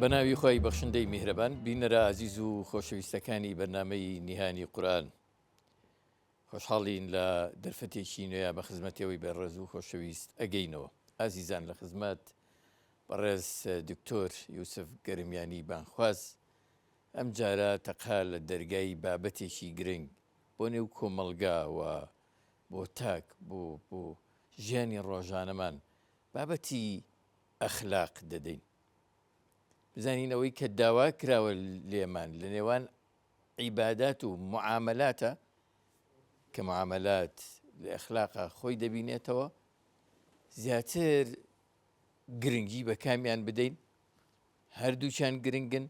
بەناوی خۆی بەخشندەی میهرەبان بینەرە عزیز و خۆشەویستەکانی بەرنامەی نیهانی قورئان خۆشحاڵین لە دەرفەتێکی نوێیە بە خزمەتەوەی بەڕێز و خۆشەویست ئەگەینەوە. ئازیزان لە خزمەت بەڕێز دکتۆر یوسف گەرمیانی بانخواز ئەم جارە تەقا لە دەرگای بابەتێکی گرنگ بۆ نێو کۆمەلگاوە بۆ تاک بۆ ژیانی ڕۆژانەمان بابەتی ئەخلاق دەدەین. بزانین ئەوەی کە داوا کراوە لێمان لە نێوان عیبادات و معاملاتە کە معاملات لە ئەخلاقە خۆی دەبینێتەوە زیاتر گرنگی بە کامیان بدەین، هەردووچیان گرنگن،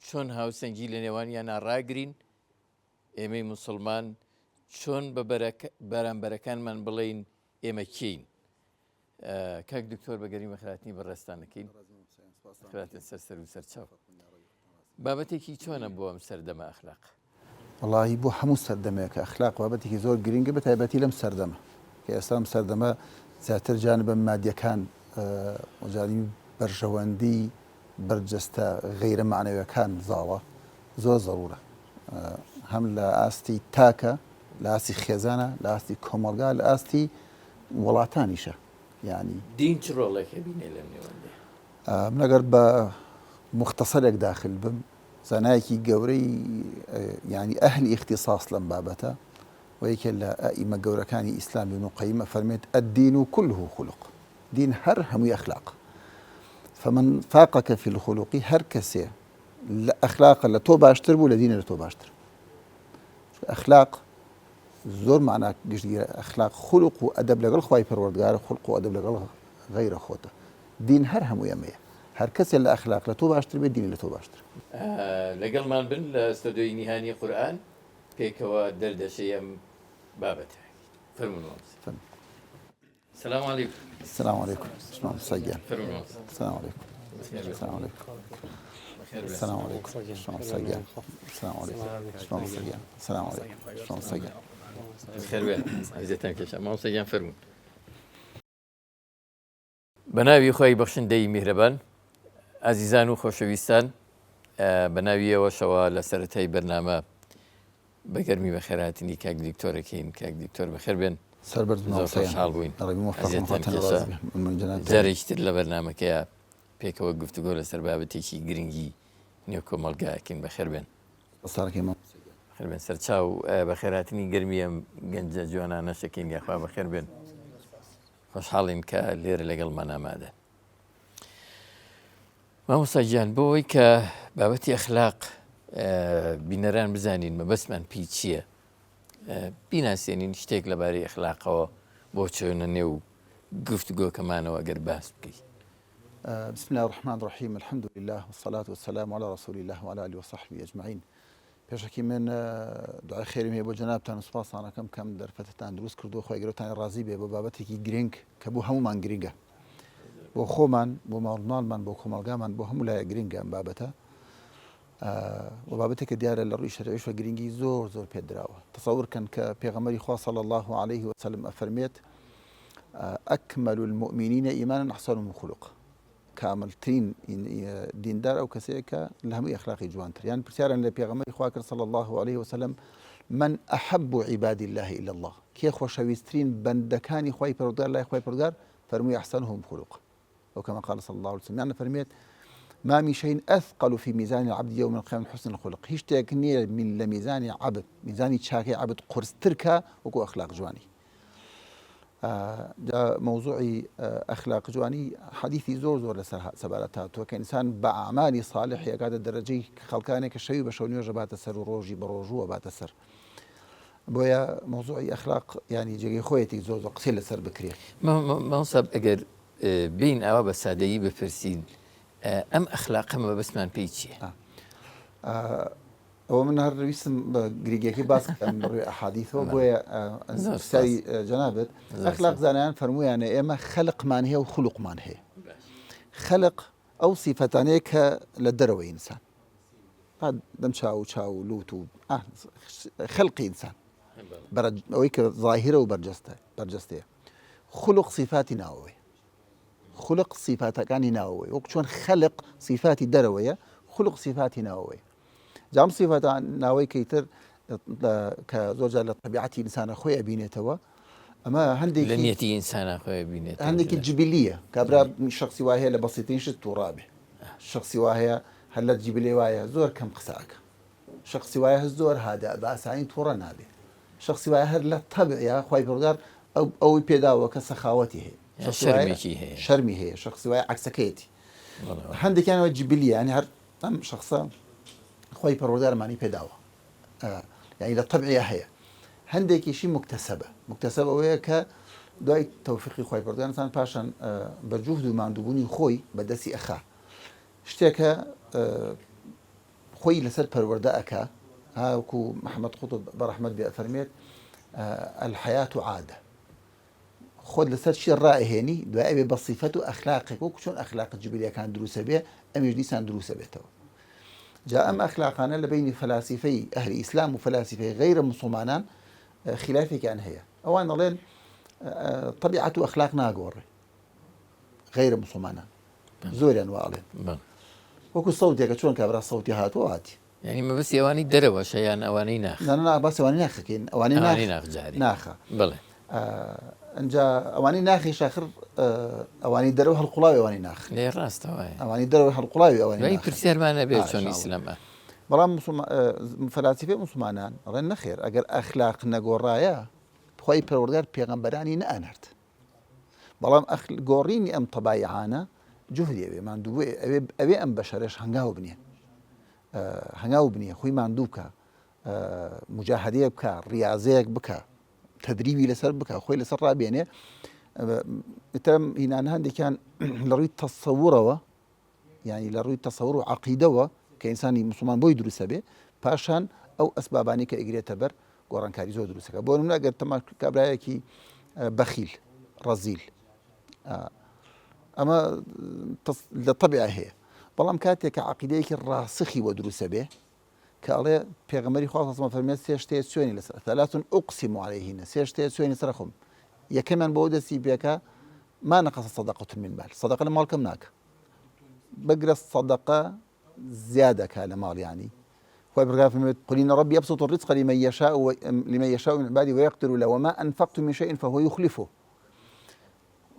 چۆن هاوسەنگی لە نێوانیان ڕاگرین، ئێمەی موسڵمان چۆن بە بەرامبەرەکانمان بڵێین ئێمە کێین. کاک دکتۆر بە گەرمی خراپنی بەڕێستانەکەین، خراتن سەر و سەرچاو. بابەتێکی چۆنە بۆ ئەم سەردەمە ئەخلاق؟ وڵی بۆ هەموو سەردەمێکە ئەخلاق بابەتێکی زۆر گرنگە بە تایبەتی لەم سەردەمە کە ئێستا ئەم سەردەمە زیاتر جانبە مادیەکان وەجانی بەرژەوەندی بەرجەستە غەیرە معنەویەکان زاڵە زۆر زەڕورە، هەم لە ئاستی تاکە، لە ئاستی خێزانە، لە ئاستی کۆمەلگا، لە ئاستی وڵاتانیشە. یعنی دین چ ڕۆڵێکە بینێ لەم نێوەندێ؟ من ئەگەر بە مختصرێک داخل بم، زانایەکی گەورەی ینی ئەهلی اختصاص لەم بابەتە و یەکێ لە ئائیمە گەورەکانی ئیسلام ابن القیم فەرمێت الدین كله خلق، دین هەر هەمووی ئەخلاق. فمن فاقك في الخلق، هەر کەسێ لە ئەخلاقە لە تۆ باشتر بوو لە دینە لە تۆ باشتر. ئەخلاق زۆر معنا گشتگیرە، ئەخلاق خلق و ئەدەب لەگەڵ خوای پەروەردگارە، خلق و ئەدەب لەگەڵ غەیرە خۆتە. دین هەر هەمووی ئەمەیە، هەر کەسێ لە ئەخلاق لە تۆ باشتر بێت دینی لە تۆ باشتر. لەگەڵمان بن لە ستۆدیۆی نیهانی قورئان پێکەوە دەردەشەی ئەم بابەتە. فەرموون. سلام علیکم. السلام عليكم. شلون سجان؟ فەرموون. السلام عليكم. السلام عليكم. السلام عليكم. شلون سجان؟ السلام عليكم. شلون سجان؟ السلام عليكم. شلون سجان؟ خێر بێ عزیزتان کێشە مامۆستاگیان فەرموون. بە ناوی خۆی بەخشندەی میهرەبان ئازیزان و خۆشەویستان، بە ناویەوەشەوە لە سەرەتای بەرنامە بە گەرمی بە خێرهاتنی کاک دیکتۆرەکەین. کاک دیکتۆر بەخێر بێن، زۆر خۆشحاڵ بووین. جارێکی تر لە بەرنامەکەیە پێکەوە گفتوگۆ لەسەر بابەتێکی گرنگی نێو کۆمەلگایەکەین. بەخێر بێن. خێر بێن سەرچاو بە خێرهاتنی گەرمی ئەم گەنجە جوانانە شەکەین، یاخوا بەخێر بێن. خۆشحاڵین کە لێرە لەگەڵمان ئامادە. مامۆستا گیان بۆ ئەوەی کە بابەتی ئەخلاق بینەران بزانین مەبەستمان پێی چییە، بیناسیێنین شتێک لەبارەی ئەخلاقەوە بۆ چۆنە نێو گفتوگۆکەمانەوە ئەگەر باس بکەیت. بسم الله الرحمن الرحيم، الحمد لله والصلاة والسلام على رسول الله وعلى آله وصحبه أجمعين. پێشەکی من دوعای خێرم هەیە بۆ جەنابتان، سوپاسانەکەم کەم دەرفەتتان دروست کردو، خۆی گەورەتانی ڕازی بێ بۆ بابەتێکی گرنگ کە بۆ هەمومان گرنگە، بۆ خۆمان، بۆ ماڵمانمان، بۆ کۆمەلگامان، بۆ هەموو لایە گرنگە ئەم بابەتە. و بابەتێکە دیارە لە ڕووی شەرعیشە گرنگی زۆر زۆر پێدراوە. تەسەوورکەن کە پێغەمبەری خوا صلی الله عليه وسلم ئەفەرمێت ئەکمەل المؤمنین ئیمانا ئەحسنهم خلقا، کاملترین دیندار ئەو کەسەیە کە لە هەمووی ئەخلاقی جوانتر. یان پرسیاران لە پێغەمبەری خوا کرد صلی الله عليه وسلم من أحب عباد الله إلى الله، کێ خۆشەویستترین بەندەکانی خوای پەروەردگار لای خوای پەروەردگار؟ فەرمووی ئەحسنهم خلقا، أو كما قال صلى الله عليه وسلم. يعني فرميت ما من شيء أثقل في ميزان العبد يوم القيامة من حسن الخلق، هیچ شتێک نییە من لە میزانی عبد، میزانی چاکەی عبد قورستر کە وەکو ئەخلاق جوانی. موضوعی ئەخلاق جوانی حەدیثی زۆر زۆر لەسەر سەبارەت هاتووە کە ئینسان بە ئەعمالی صالح یەکاتە دەرەجەی خەڵکانێک کە شەوی بە شەو نوێژە باتە سەر و ڕۆژی بە ڕۆژووە باتە سەر. بۆیە موضوعی ئەخلاق ینی جێگەی خۆیەتی زۆر زۆر قسەی لەسەر بکرێت. مامۆستا ئەگەر بین ئەوە بە سادەیی بپرسین ئەم ئەخلاقە مەبەستمان پێی چییە؟ ئەوە من هەر ویستم بە گریگەکەی باس بکەم بڕووی ئەحادیثەوە، بۆیە پرسیاری جەنابەت ئەخلاق زانایان فەرموویانە ئێمە خەلقمان هەیە و خوڵقمان هەیە. خەلق ئەو سیفەتانەیە کە لە دەرەوەی ئینسان، دەم چاو و لوت و خەلقی ئینسان ئەوەی کە ظاهرە و بەرجەستەیە. خوڵق سیفاتی ناوەوەی، خلق صفاتەکانی ناوەوەی وەک چۆن خەلق صفاتی دەرەوەیە خلق صفاتی ناوەوەی جام صفاتە ناوەی کەیتر کە زۆرجار لە طبیعەتی ئینسانە خۆی ئەبینێتەوە ئەمە هەندێکی لە نیەتی ئینسانە خۆی بینێت هەندێکی جبلیە کابرا شخصی وایە لە بەسیترین شت تووڕابێ شخصی وایە هەر لە جیبلێ وایە زۆر کەم قساکە شخصی وایە زۆر هادا بە ئاسانی تووڕە نابێ شخصی وایە هەر لە تەبعە خوای پەروەردگار ئەوەی پێداوە کە سەخاوەتی هەیە شەرمی هەیە شخصی وایە عکسەکەیەتی هەندێکیانەوە جبلیە ینی هەر ئەم شخصە خوای پەروەردگارمانی پێداوە یعنی لە تەبعە هەیە هەندێکیشی مکتەسەبە ئەوەیە کە دوای تەوفیقی خوای پەروەردگارتان پاشان بە جوهد و ماندووبوونی خۆی بەدەستی ئەخا شتێکە خۆی لەسەر پەروەردە ئەکا هاوکو محەممەد قوتب بەڕەحمەت بێ فەرمێت الحەیات عادە خۆت لەسەر چی ڕائهێنی دوای ئەوێ بە صیفەت و ئەخلاقێک وەکو چۆن ئەخلاق جبلیەکان دروسە بێ ئەمیش دیسان دروسە بێتەوە جا ئەم ئەخلاقانە لە بینی فەلاسیفەی ئەهلی ئیسلام و فەلاسیفەی غەیرە موسڵمانان خلافێکیان هەیە ئەوان دەڵێن طبیعەت و ئەخلاق ناگۆڕێ غەیرە موسڵمانان زۆریان واڵێن وەکو سەوتێکە چۆن کابرا سەوتی هاتووە هاتی یعنی مەبەستی ئەوانی دەرەوە شەیان ئەوانەی باس ئەوانی ناخەکەین ئەوانی ناخە بڵێ ئەنجا ئەوانی ناخی شاخر ئەوانی دەرەوە هەڵقوڵاوی ئەوانی ناخ لێ ڕاستەوە ئەوانی دەرەوە هەڵقوڵاوی ئەوانی پرسیارمانە بێت چۆن ئیسلامە بەڵام فەلاسیفەی موسڵمانان ڕێن نەخێر ئەگەر ئەخلاق نەگۆڕایە خوای پەروەردگار پێغەمبەرانی نەئەنرد بەڵام گۆڕینی ئەم تەبایعانە جوهدی ئەوێ ماندووێ ئەوێ ئەم بەشەرش هەنگاو بنیە خۆی ماندوو بکە مجاهدەیە بکە ڕیاضەیەک بکە تدریبی لەسەر بکە خۆی لەسەر ڕابێنێ ئتەم هینانە هەندێکیان لە ڕووی تەسەورەوە یعنی لە ڕووی تەسەور و عەقیدەوە کە ئینسانی موسڵمان بۆی دروسە بێ پاشان ئەو ئەسبابانی کە ئیگرێتە بەر گۆڕانکاری زۆر دروستەکە بۆ نمونە ئەگەر تەما کابرایەکی بەخیل ڕەزیل ئەمە لە طبیعە هەیە بەڵام کاتێک کە عەقیدەیەکی ڕاسخی بۆ دروسە بێ کە ئەڵێ پێغەمبەری خوا سەڵ فەرمێت سێ شتێ سوێنی لەسەر ثەلاث ئوقسم عەلەیهن سێ شتێ سوێنی سەر خۆم یەکەمیان بۆ دەستی پێکە ما نەقەسە صەدەقەة من مال صەدەقە لە ماڵ کەم ناکە بگرە صەدەقە زیادەکە لە ماڵ یعنی خوای پەروەردگار فەرمێت قل إن ربي يبسط الرزق لمن يشاء من عباده ويقدر له وما أنفقتم من شيء فهو يخلفه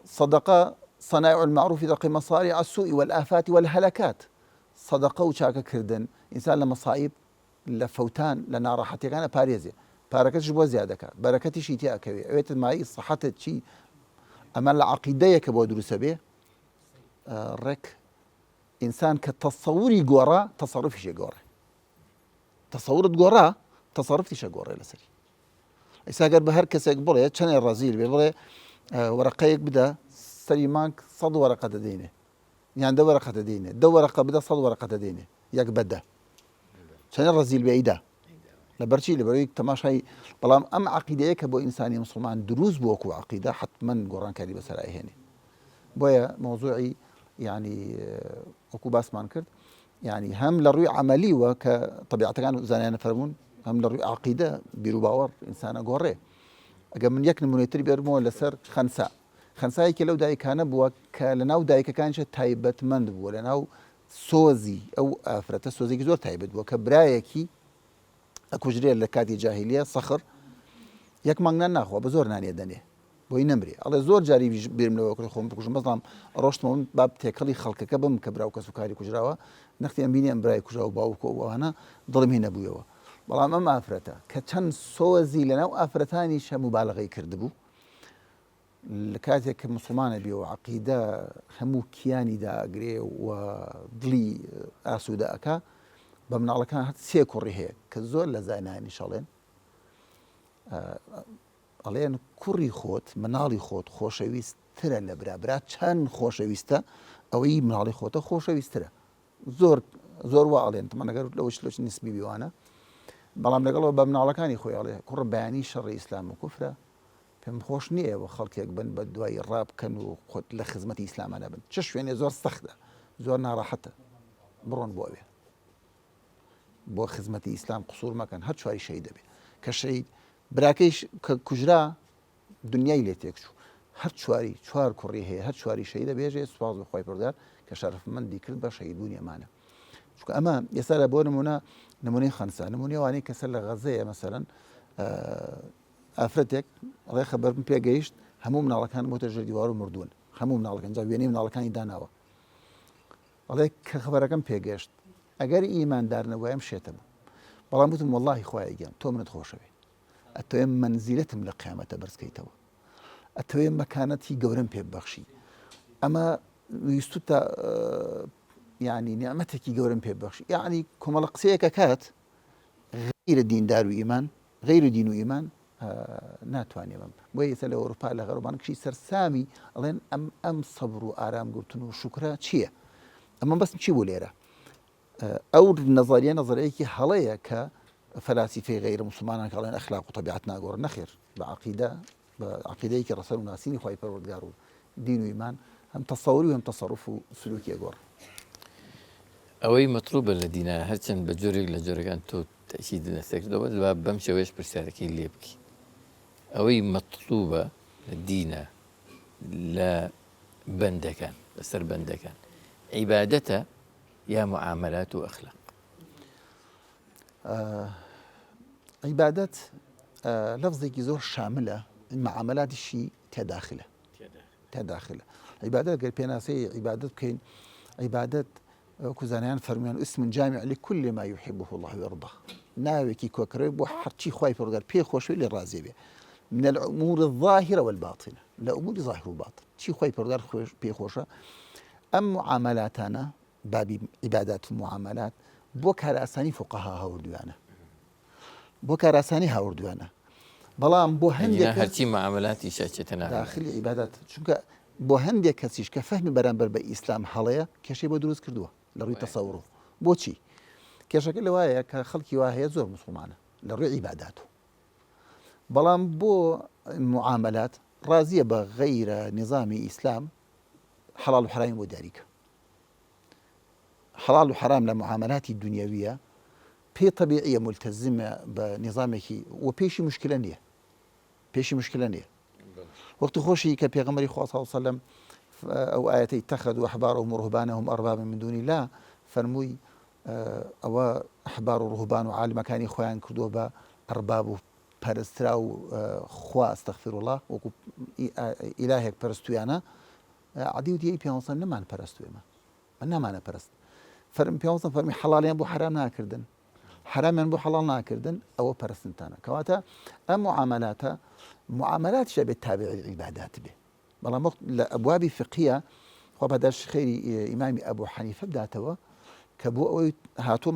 صدقة صنائع المعروف تقي مصارع السوء والآفات والهلكات صدقة وشاكا كردن إنسان لمصائب لفوتان لناراحتي كان باريزي باركتش بو زيادك بركتي شي تي أكوي عويت معي صحتك شي أما العقيدة كبو دروسة به رك إنسان كتصوري قورا تصرفي شي قورا تصورت قورا تصرفتي شي قورا لسري إسا قال بهر كسيك بولي چنه الرزيل بيقولي ورقيك بدا سليمانك 100 ورقة دينه يعني ده ورقة دينه ده ورقة بدا 100 ورقة دينه ياك بدا شان الرزيل بعيدة لبرشي لبرويك تماشي بلام أم عقيدة كبو إنساني مسلمان دروز بوكو عقيدة حتما قران كاري بسرعي هنا بويا موضوعي يعني وكو باس مانكرد يعني هم للروي عملي وكطبيعة كانوا زانيان فرمون هم للروي عقيدة بيرو باور إنسان قوري أجا من يكن منيتري بيرمو لسر خنساي كلو دايكانه بوا كلناو دايك كانش تايبت مند بوا لناو سوزي او افرته سوزي زور تايبت بوا كبرايكي اكو جري لكاتي جاهليه صخر يك ماننا ناخو بزور ناني دني بو ينمري الله زور جاري بيرملو كل خوم بكوش مظلم روشت مون باب تكلي خلق كبم كبراو كسوكاري كجراوا نختي امبيني امبراي كجراو باوكو وانا ظلم هنا بويوا بلام اما افرته كتن سوزي لناو افرتاني ش مبالغه كردبو لكاتك مسلمان بيو عقيدة همو كياني دا أقري وضلي آسو دا أكا بمن على كان هات سيكو ريهي كالزول لزاينا إن شاء الله علينا كوري خوت منالي خوت خوشويست ترى لبرا چان خوشويستا أو إي منالي خوتا خوشويست ترى زور وعلينا طبعا نقول لوش نسبي بيوانا بلام نقول بمن على كان يخوي عليه كور بياني شر إسلام وكفره پێم خۆش نییە و خەڵکێک بن بە دوای ڕابکەن و خۆت لە خزمەتی ئیسلامانە بن چ شوێنێ زۆر سەختە زۆر ناڕەحەتە بڕۆن بۆ ئەوێ بۆ خزمەتی ئیسلام قسوور مەکەن هەر چواری شەهید دەبێ کە شەهید براکەیش کە کوژرا دنیای لێ تێکچوو هەر چوار کوڕی هەیە هەر چواری شەیدە بێژێ سوپاس بەخوای پەروەردگار کە شەرەفمەندی کرد بە شەهیدبوونی ئەمانە. چونکە ئەمە ئێستا لە بۆ نمونەی خەنسا نمونێوانەی کەسە لە غەزەیە مەسەرەن ئافرەتێک ڕێ خەبەرم پێگەیشت هەموو مناڵەکان بۆتە ژێر دیوار و مردوون هەموو مناڵەکان جا وێنەی مناڵەکانی داناوە ئەڵێ کە خەبەرەکەم پێگەشت ئەگەر ئیماندارنەوەیم شێتم بەڵام وتم وەڵڵاهی خوایە گیان تۆ منت خۆشەوێ ئەتەوێ منزیلەتم لە قیامەتە بەرزکەیتەوە ئەتەوێ مەکانەتی گەورەم پێ ببەخشی ئەمە ویستو تا یعنی نیعمەتێکی گەورەم پێ ببەخشی یعنی کۆمەڵە قسەیەکە کات غیرە دیندار و ئیمان غیر دین و ئیمان ناتوانێ بم بۆ ئێستا لە ئەوروپا لە غەربان کشی سەرسامی ئەڵێن ئەم سەبر و ئارام گرتن و شوکرە چییە؟ ئەمە بەسم چی بۆ لێرە؟ ئەو نەظریەیەکی هەڵەیە کە فەلاسیفەی غیرە مسلمانان کەڵێن ئەخلاق و طەبیعەت ناگۆڕن نەخێر بە عەقیدەیەکی ڕەسەن و ناسینی خوای پەروەردگار و دین و ئیمان هەم تەسەووری و هەم تەسەڕوف و سلوکی ئەگۆڕ. ئەوەی مەطلوبە لە دینە هەرچەند بە جۆرێک لە جۆرەکان تۆ تەشید نەسەکردەوە با بەم شێوەیەش پرسیارەکەی لێ بکەی. ئەوەی مەطلوبە لە دینە لە بەندەکان لەسەر بەندەکان عیبادەتە یا معاملات و ئەخلاق؟ عیبادەت لەفزێکی زۆر شاملە معاملاتیشی تێداخلە عیبادەت گەر پێناسەی عیبادەت بکەین عیبادەت وەکو زانایان فەرمویان اسم جامع لكل ما يحبه الله ويرضاه ناوێکی کۆکڕێ بۆ هەرچی خوای پەروەردگار پێ خۆشەوی لێ ڕازێ بێ من الأمور الظاهرة والباطنة لأمور ظاهر وباطن چی خوای پەروەردگار پێ خۆشە ئەم معاملاتانە بابی عیبادات و معاملات بۆ کارئاسانی فقەها هاوردوانە بەڵام بۆ هەندێک هەرچی معاملاتی شاچێتە داخلی عیبادات چونکە بۆ هەندێک کەسیش کە فەهمی بەرامبەر بە ئیسلام هەڵەیە کێشەی بۆ دروست کردووە لە ڕووی تەسەوڕ بۆچی کێشەکە لەوایە کە خەڵکی وا هەیە زۆر مسلمانە لە ڕووی عیبادات بەڵام بۆ معاملات ڕازیە بە غەیرە نظامی ئیسلام حەڵال و حەرامی بۆ دیاریکە حەڵال و حەرام لە معاملاتی دنیاویە پێی طەبیعیە ملتەزمە بە نظامێکی و پێشی مشکلە نییە وەختی خۆشی کە پێغەمبەری خوا صلی الله علیه و سلم ئەو ئاەتەی اتەخەذوا ئەحبارهم ورهبانهم ئەربابا من دون الله فەرمووی ئەوە ئەحبار و ڕوهبان و عالمەکانی خۆیان کردووە بە ئەرباب و پەرسترا و خوا ئەستەغفیرڵڵاه وەکو ئیلاهێک پەرستویانە عەدی وتی پێغەمبەر نەمان پەرستوێ من نامانە پەرست پێغەمبەر فەرمی حەڵالیان بۆ حەرام ناکردن حرامیان بۆ حەڵال ناکردن ئەوە پەرستنتانە کەواتە ئەم معاملاتیشە بێت تابعی عیبادات بێ بەڵام لە ئەبوابی فقهیە خوا بەدەست خێری ئیمامی ئەبوو حەنیفە بداتەوە کە بۆ ئەوەی هاتووە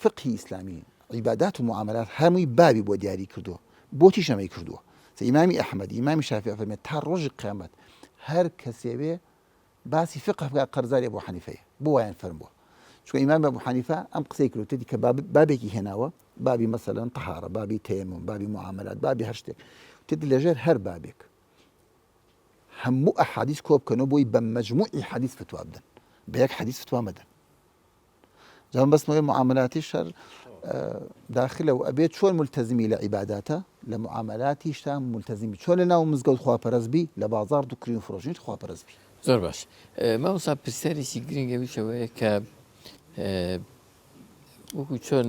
فقهی ئیسلامی عیبادات و معاملات هەمووی بابی بۆ دیاری کردووە بۆچی شەمەی کردووە ئیمامی ئەحمەدی ئیمامی شافعی فەرمێت تا ڕۆژی قیامەت هەر کەسێ بێ باسی فقه بکات قەرزاری ئەبوو حەنیفەیە بۆ وایان فەرمووە چونکە ئیمام ئەبوو حەنیفە ئەم قسەی کردوتێتی کە بابێکی هێناوە بابی مەسەلەن طەهارە بابی تەیەموم بابی معاملات بابی هەر شتێک تێتی لەژێر هەر بابێک هەموو ئەحادیث کۆ بکەنەوە بۆی بە مەجموعی حەدیث فتوا بدەن بە یەک حەدیث فتوا مەدەن جا بەسمەوەی معاملاتی شەر داخلە و ئەبێت چۆن ملتەزمی لە عیباداتە لە معاملاتیشتا ملتەزمی چۆن لە ناو مزگەوت خواپەرستبی لە بازاڕ دوکردن و فرۆشتنیش خواپەرستبی زۆر باش مامۆستا پرسیارێکی گرنگەوی شەوەیە کە وەکو چۆن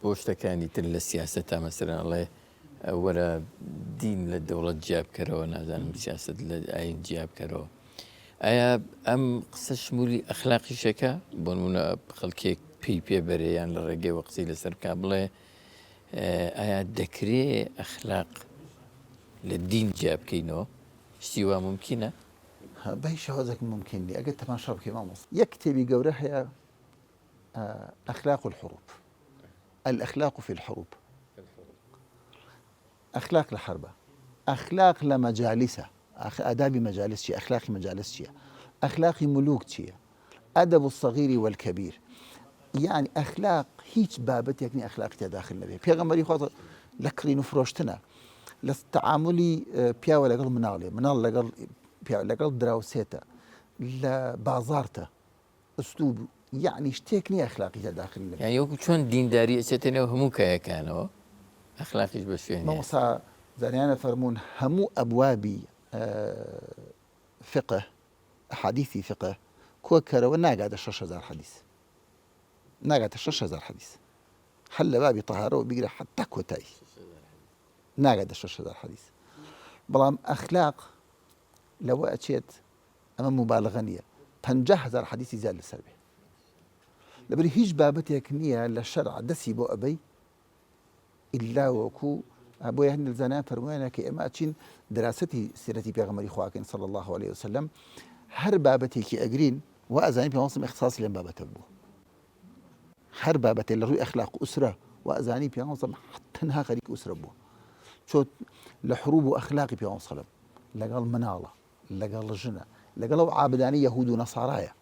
بۆ شتەکانی تر لە سیاسەتا مەسەرەن ئەڵێ وەرە دین لە دەوڵەت جیا بکەرەوە نازانم سیاست لە ئاین جیا بکەرەوە ئایا ئەم قسە شمولی ئەخلاقیشەکە بۆ نمونە خەڵکێک پێی پێبەرێیان لە ڕێگەی وەقتی لەسەر کا بڵێ ئایا دەکرێ ئەخلاق لە دین جیا بکەینەوە شتی وا ممکنە؟ بەهی شەوازێک ممکن دی ئەگەر تەماشا بکەی مامۆستا یەک کتێبی گەورە هەیە أخلاق الحروب الأخلاق في الحروب أخلاق لحربة أخلاق لمجالسة آداب مجالس شيء أخلاق مجالس شيء أخلاق ملوك شيء أدب الصغير والكبير يعني أخلاق هيج بابت يعني أخلاق داخل النبي بيغمبري خاطر لكرين فروشتنا للتعاملي بيا ولا قال منال لقل دراوسيتا لبازارته أسلوب يعني شتێکنی ئەخلاقی داخل يعني وەکو چۆن دینداری ئەچێتێنەوە هەموو کایەکانەوە ئەخلاقیش بە شوێن مامۆستا زانیانە فەرموون هەموو ئەبوابی فقه أحاديثي فقه كوكر وناقد 6000 حديث ناقد 6000 حديث حل بابي طهارة وبيقرأ حتى كوتاي ناقد 6000 حديث بلام أخلاق لو أتيت أمام مبالغة نية 50,000 حديث زال للسلبي لبري هيج بابتك نية للشرع دسي بو أبي إلا وكو أبو يهن الزنا فرمانا كي أما أتشين دراستي سيرتي بيغمري خواكين صلى الله عليه وسلم هر بابتي كي أجرين وأزاني بيوصم إختصاص لين بابتك بو هر بابتي اللي روي أخلاق أسرة وأزاني بيوصم حتى نها غريك أسرة بو شو لحروب وأخلاقي بيوصم لقال منالة لقال الجنة لقال عابداني يهود ونصارايا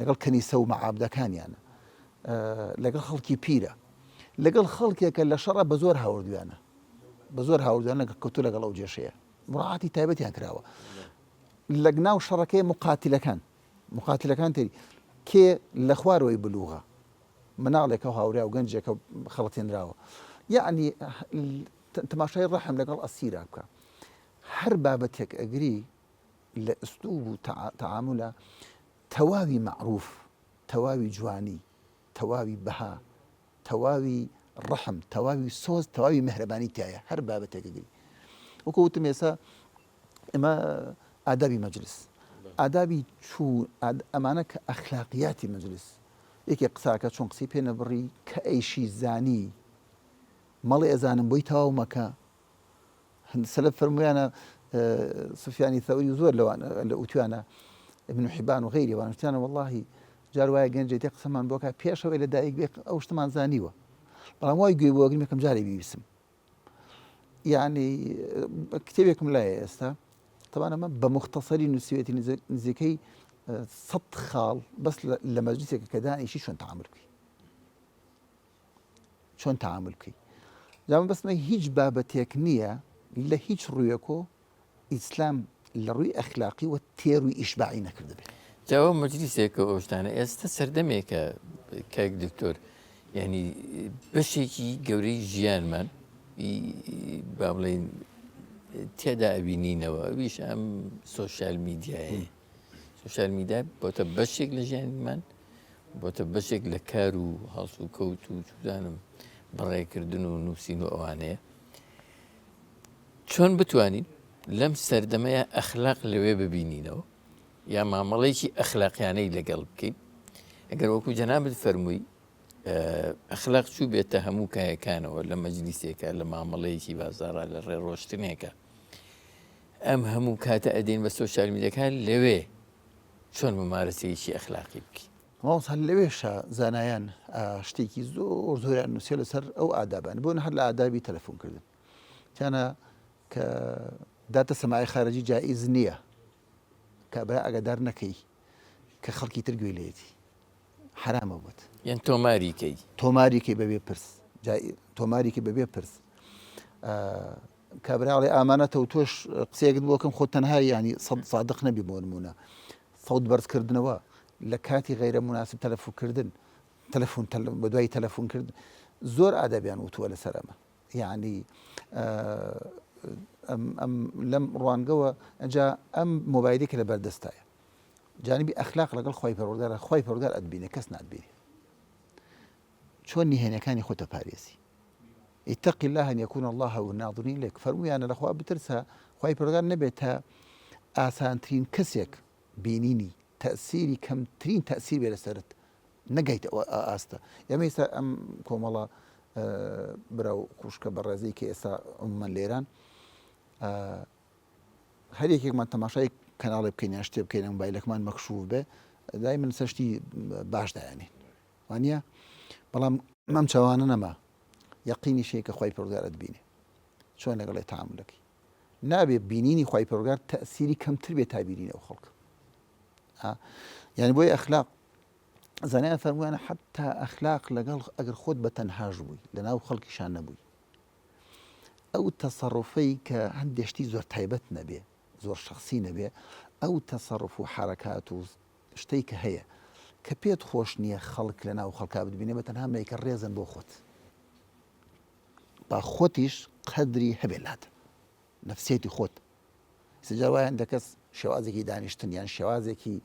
لقال كنيسة ومعابدة كان يعني لقال خلقي بيرة لقال خلقي كلا شرع بزور هاورديانا بزور هاورديانا كتو لقال أو جيشية مراعاتي تايبتي هكراوة لقناو شركة مقاتلة كان تري كي الأخوار ويبلوغها منالك وهاوريا وقنجك خلطين راوة يعني تماشي الرحم لقال أسيرة بكا هر بابتك أجري لأسلوب تعامله تواوي معروف تواوي جواني تواوي بها تواوي الرحم تواوي سوز تواوي مهرباني تايا هر بابتك أجري وكوت ميسا إما آدابي مجلس آدابي شو أمانك أخلاقياتي مجلس إيكي قساكا شون قسي بينا بري كأي شي زاني مالي أزانم بويتها ومكا سلف فرميانا سفياني الثوري زور لو أنا أوتيانا ابن حبان وغيري وأنا أوتيانا والله جار وايا جنجي تقسمان بوكا بيشا إلى دايق بيك أو اشتمان زانيوة بلا ما يقول بوكا ميكم جاري بيسم يعني كتابكم لا يا استا طبعا ما بمختصرين نسيتي نزيكي صد خال بس لما جيتك كداني شي شلون تعاملك زعما بس ما هيج بابتك نية لا هيج رويكو إسلام لروي أخلاقي والتيروي إشباعي نكرد به جواب مجلسك أوشتانا سردميك كاك دكتور يعني بشيكي قوري جيان من بابلين تيدا أبينينەوە ئەویش ئەم سوۆشیال میدیایە سوۆشیال میدیا بۆتە بەشێک لە ژیانمان بۆتە بەشێک لە کار و هەڵس و کەوت و چودانم بەڕێکردن و نووسین و ئەوانەیە چۆن بتوانین لەم سەردەمەیە ئەخلاق لەوێ ببینینەوە یا مامەڵەیەکی ئەخلاقیانەی لەگەڵ بکەین ئەگەر وەکو جەنابت فەرمووی ئەخلاق چوو بێتە هەموو کایەکانەوە لە مەجلیسێکە لە مامەڵەیەکی بازاڕا لە ڕێڕۆشتنێکە ئەم هەموو کاتە ئەدەین بە سۆشیال میدیاکان لەوێ چۆن ممارەسەیەکی ئەخلاقی بکەین ماوەس هەر لەوێشە زانایان شتێکی زۆریان نووسێ لەسەر ئەو ئادابان بۆن هەر لە ئادابی تەلەفۆنکردن کانە کە داتە سەماعی خارجی جائز نییە کە بە ئەگەدار نەکەی کە خەڵکی تر گوێ لێتی حرامە بوت یان تۆماریکەی بەبێ پرس تۆماریکە بەبێ پرس کابراڵێ ئامانەتە و تۆش قسەیەکت بۆکەم خۆ تەنها ینی صادق نەبی بۆ نمونە سەوت بەرزکردنەوە لە کاتی غەیرە مناسب تەلەفۆنکردن تەلەفۆن بە دوای تەلەفۆنکردن زۆر ئادەبیان وتووە لەسەر ئەمە یعنی لەم ڕوانگەوە ئەجا ئەم مۆبایلێکە لە بەردەستایە جانبی ئەخلاق لەگەڵ خۆی پەروەردگارە خۆی پەروەردگار ئەتبینێ کەس ناتبینێ چۆن نهێنیەکانی خۆتە پارێزی اتق الله أن يكون الله والناظرين لك فرمویانە لەخوا بترسە خۆی پەروەردگار نەبێتە ئاسانترین کەسێک بینینی تەسیری کەمترین تەسیر بێ لەسەرت نەگەیتە ئاستە ئێمە ئێستا ئەم کۆمەڵە براو خوشکە بەڕێزەی کە ئێستا عمومەن لێران هەر یەکێکمان تەماشای کەناڵێ بکەین یان شتێ بکەین مۆبایلەکەمان مەکشوف بێ دای من سەشتی باش دایانێن وانە بەڵام مەم چاوانە نەما یەقینی شەیە کە خۆی پەروەردگار ئەتبینێ چۆن لەگەڵی تەعاملەکەی نابێ بینینی خۆی پەروەردگار تەسیری کەمتر بێت تا بینینی ئەو خەڵک یعنی بۆی ئەخلاق زانایان فەرموویانە حتا ئەخلاق لەگەڵ ئەگەر خۆت بە تەنهاش بووی لەناو خەڵکیشان نەبووی ئەو تەسەڕوفەی کە هەندێک شتی زۆر تایبەت نەبێ زۆر شخصی نەبێ ئەو تەسەڕف و حرەکات و شتەی کە هەیە کە پێت خۆش نییە خەڵک لەناو خەڵکا بتبینێ بە تەنها مەیکە ڕێزن بۆ خۆت با خۆتیش قەدری هەبێ لات نەفسێتی خۆت سجار وایە هەندێک کەس شێوازێکی دانیشتن یان شێوازێکی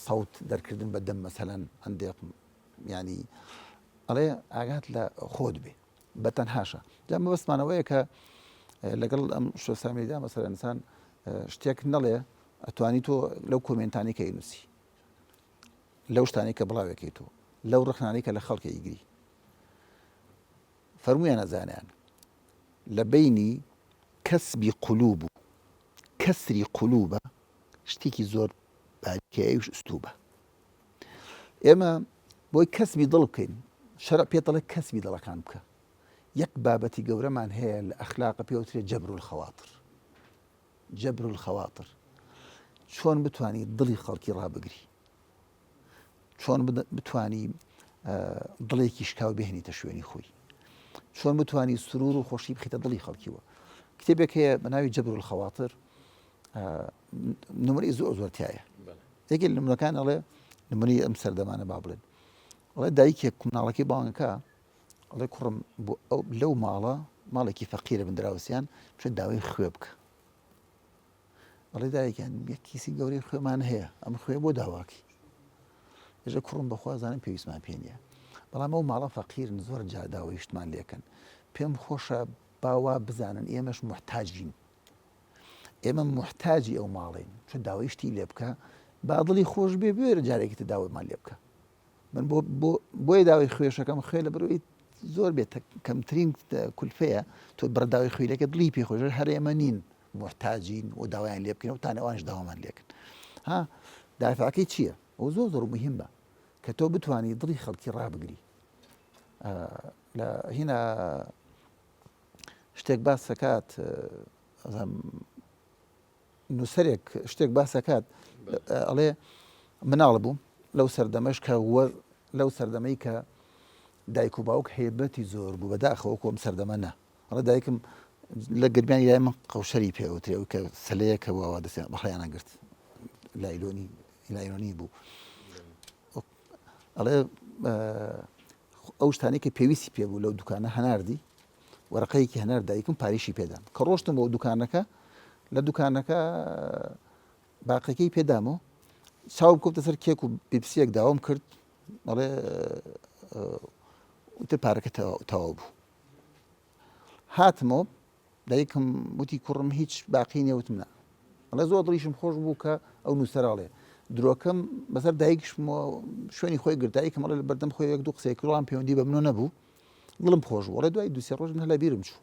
سەوت دەرکردن بە دەم مەسەلەن هەندێک ینی ئەڵێ ئاگات لە خۆت بێ بەتەنهاشە جا مەبەستمانەوەیە کە لەگەڵ ئەم شۆسامیدا مەسەلەن ئینسان شتێک نەڵێ ئەتوانی تۆ لەو کۆمنتانی کە نووسی لەو شتانی کە بڵاوێکی تۆ لەو ڕخنانی کە لە خەڵکی ئیگری فەرموویان نەزانیان لە بینی کەسبی قولوب و کەسری قولوبە شتێکی زۆر باریکەیەویش ئوستوبە ئێمە بۆی کەسبی دڵ بکەین شەرع پێ دەڵێ کەسبی دڵەکان بکە یەک بابەتی گەورەمان هەیە لە ئەخلاقە پێوترێت جەبر الخەواتر جەبر الخەواتر چۆن بتوانی دڵی خەڵکی ڕابگری چۆن بتوانی دڵێکی شکاو بهێنیتە شوێنی خۆی چۆن بتوانی سرور و خۆشی بخیتە دڵی خەڵکیوە کتێبێک هەیە بە ناوی جەبر الخەواتر نمرەی زۆر زۆرتایە یەکێک لە نمونەکان ئەڵێ نمونەی ئەم سەردەمانە با بڵێن ئەڵێ دایکێک مناڵەکەی باوەکە ئەڵێ کوڕم بۆ لەو ماڵە ماڵێکی فەقیرە بندراوسیان بچێت داوای خوێ بکە ئەڵێ دایکیان یەک کیسی گەورەی خوێمان هەیە ئەم خوێ بۆ داواکی ێژە کوڕم بەخوازانم پێویستمان پێ نییە بەڵام ئەو ماڵە فەقیرن زۆر جا داوای شتمان لێکەن پێم خۆشە باوا بزانن ئێمەش محتاجین ئێمە محتاجی ئەو ماڵین چون داوای شتی لێ بکە با دڵی خۆش بێ بێرە جارێکی تر داوایمان لێ بکە من بۆیە داوای خوێشەکەم خوێ لە بەرەوەی زۆر بێت کەمترین کولفەیە تۆ بەرداوای خوێلەکە دڵی پێ خۆش هەر ئێمە نین محتاجین و داوایان لێ بکەین و تانە ئەوانش داوامان لێکن ها دافعەکەی چییە؟ ئەو زۆر زۆر مهمە کە تۆ بتوانی دڵی خەڵکی ڕابگری لە هینە شتێک باس سەکات نووسەرێک شتێک باسەکات ئەڵێ مناڵ بووم لەو سەردەمەش کە لەو سەردەمەی کە دایک و باوک هەیبەتی زۆر بوو بەداخەوە کۆم سەردەمە نە ئەڵێ دایکم لە گرمیان یای من قەوشەری پێوترێ و کە سلەیە کە بووەوە دەستیان بەخەیانە گرت لایلۆنی بوو ئەڵێ ئەو شتانی کە پێویستی پێ بوو لەو دوکانە هەناردی وەرەقەیەکی هەنار دایکم پاریشی پێدان کە ڕۆشتم بۆ دوکانەکە لە دوکانەکە باقەکەی پێدامەوە چاوم کەوتە سەر کێک و پیپسیەک داوام کرد ئەڵێ وتە پارەکە تەواو بوو هاتمەوە دایکم وتی کوڕم هیچ باقی نییە وتم نا ئەڵێ زۆر دڵیشم خۆش بوو کە ئەو نووسەراڵێ درۆکەم بەسەر دایکشمەوە شوێنی خۆی گرت دایکم ئەڵێ لە بەردەم خۆی یەک دوو قسەی کردوڵام پەیوەندی بە منۆ نەبوو دڵم خۆش بوو ئەڵێ دوای دووسێ ڕۆژ من هەلا بیرم چوو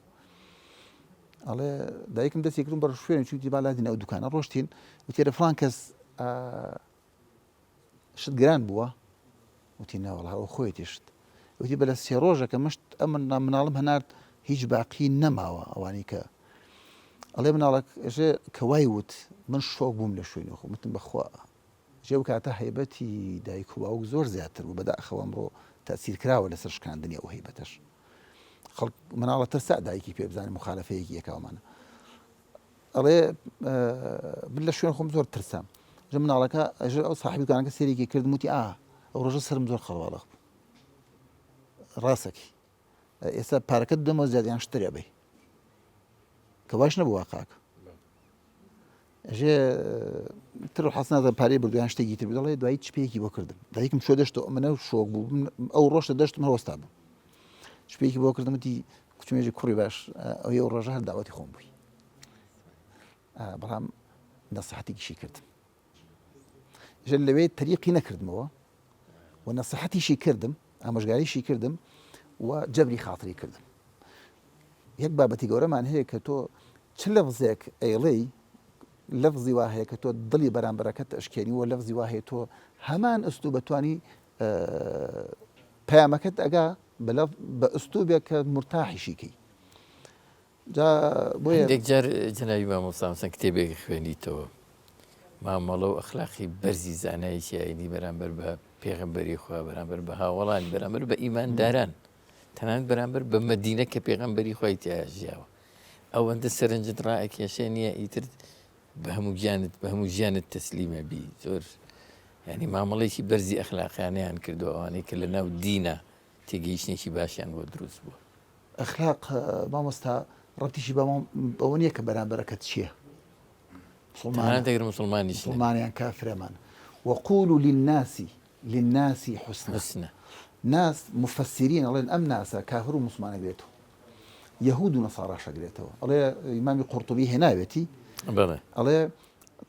ئەڵێ دایکم دەستی کردم بە شوێنی چوتی با لادین ئەو دوکانە ڕۆشتین وتی لە فڵان کەس شت گران بووە وتی ناوەڵ هەوە خۆیەتی شت وتی بە لە سێ ڕۆژەکە مشت ئەمە مناڵم هەنارد هیچ باقی نەماوە ئەوانی کە ئەڵێ مناڵک ژێ کە وای وت من شۆک بووم لە شوێنی خۆ وتم بەخوا ژێ کاتە هەیبەتی دایک و باوک زۆر زیاتر بوو بەداخەوە ئەمڕۆ تەسیر کراوە لەسەر شکاندنی ئەو هەیبەتەش خەڵک مناڵە ترسا دایکی پێ بزانێ مخالەفەیەکی یەکاومانە ئەڵێ من لە شوێن خۆم زۆر ترسام ژە مناڵەکە ئەژە ئەو صاحبی دوکانەکە سێرێکی کردم وتی ئەو ڕۆژە سرم زۆر خەڵواڵق بوو ڕاستەکی ئێستا پارەکەت دەمەوە زیادیان شترێ بێ کە باش نەبوو واقعکە ژێ تر حەز نادەم پارەی بردویان شتێکی تر دەڵێ دوایی چپەیەکی بۆ کردم دایکم شۆ دەشتەوە منە شۆک بوو ئەو ڕۆژە دەشتم هەوەستا بوو شپەیەکی بۆ کردم وتی کوچمێژی کوڕی باش ئەوەی ئەو ڕۆژە هەر داواتی خۆم بووی بەڵام نەسەحەتێکیشی کردم ژە لەوێ تەریقی نەکردمەوە و نەسەحەتیشی کردم ئامۆژگاریشی کردم و جەبری خاتری کردم یەک بابەتی گەورەمان هەیە کە تۆ چ لەفزێک ئەیڵێی لەفزی وا هەیە کە تۆ دڵی بەرامبەرەکەت ئەشکێنی و لەفزی وا هەیە تۆ هەمان ئەستوو بەتوانی پەیامەکەت ئەگا بە ئەستووبێک کە مرتاحیشیکەی جا بۆیە هەندێک جار جەناوی مامۆستا کتێبێکی خوێنیتەوە مامەڵە و ئەخلاقی بەرزی زانایکی ئاینی بەرامبەر بە پێغەمبەری خوا بەرامبەر بە هاوڵانی بەرامبەر بە ئیمانداران تەنانەت بەرامبەر بە مەدینە کە پێغەمبەری خوای تیا ژیاوە ئەوەندە سەرنجت ڕائەکێشێ نییە ئیتر بە هەموو ژیانت تەسلیمە بی زۆر ینی مامەڵێکی بەرزی ئەخلاقیانیان کردو ئەوانەی کە لە ناو دینە تێگەیشتێکی باشیان بۆ دروست بووە ئەخلاق مامۆستا ڕەتیشی بەوە نییە کە بەرامبەرەکەت چییە مسلمانیان کافرەمان وقولوا للناس حسنا ناس مفسرين الله أم ناسا كافر ومسلمان قريتو يهود ونصارى شقريتو الله إمام القرطبي هنا بيتي الله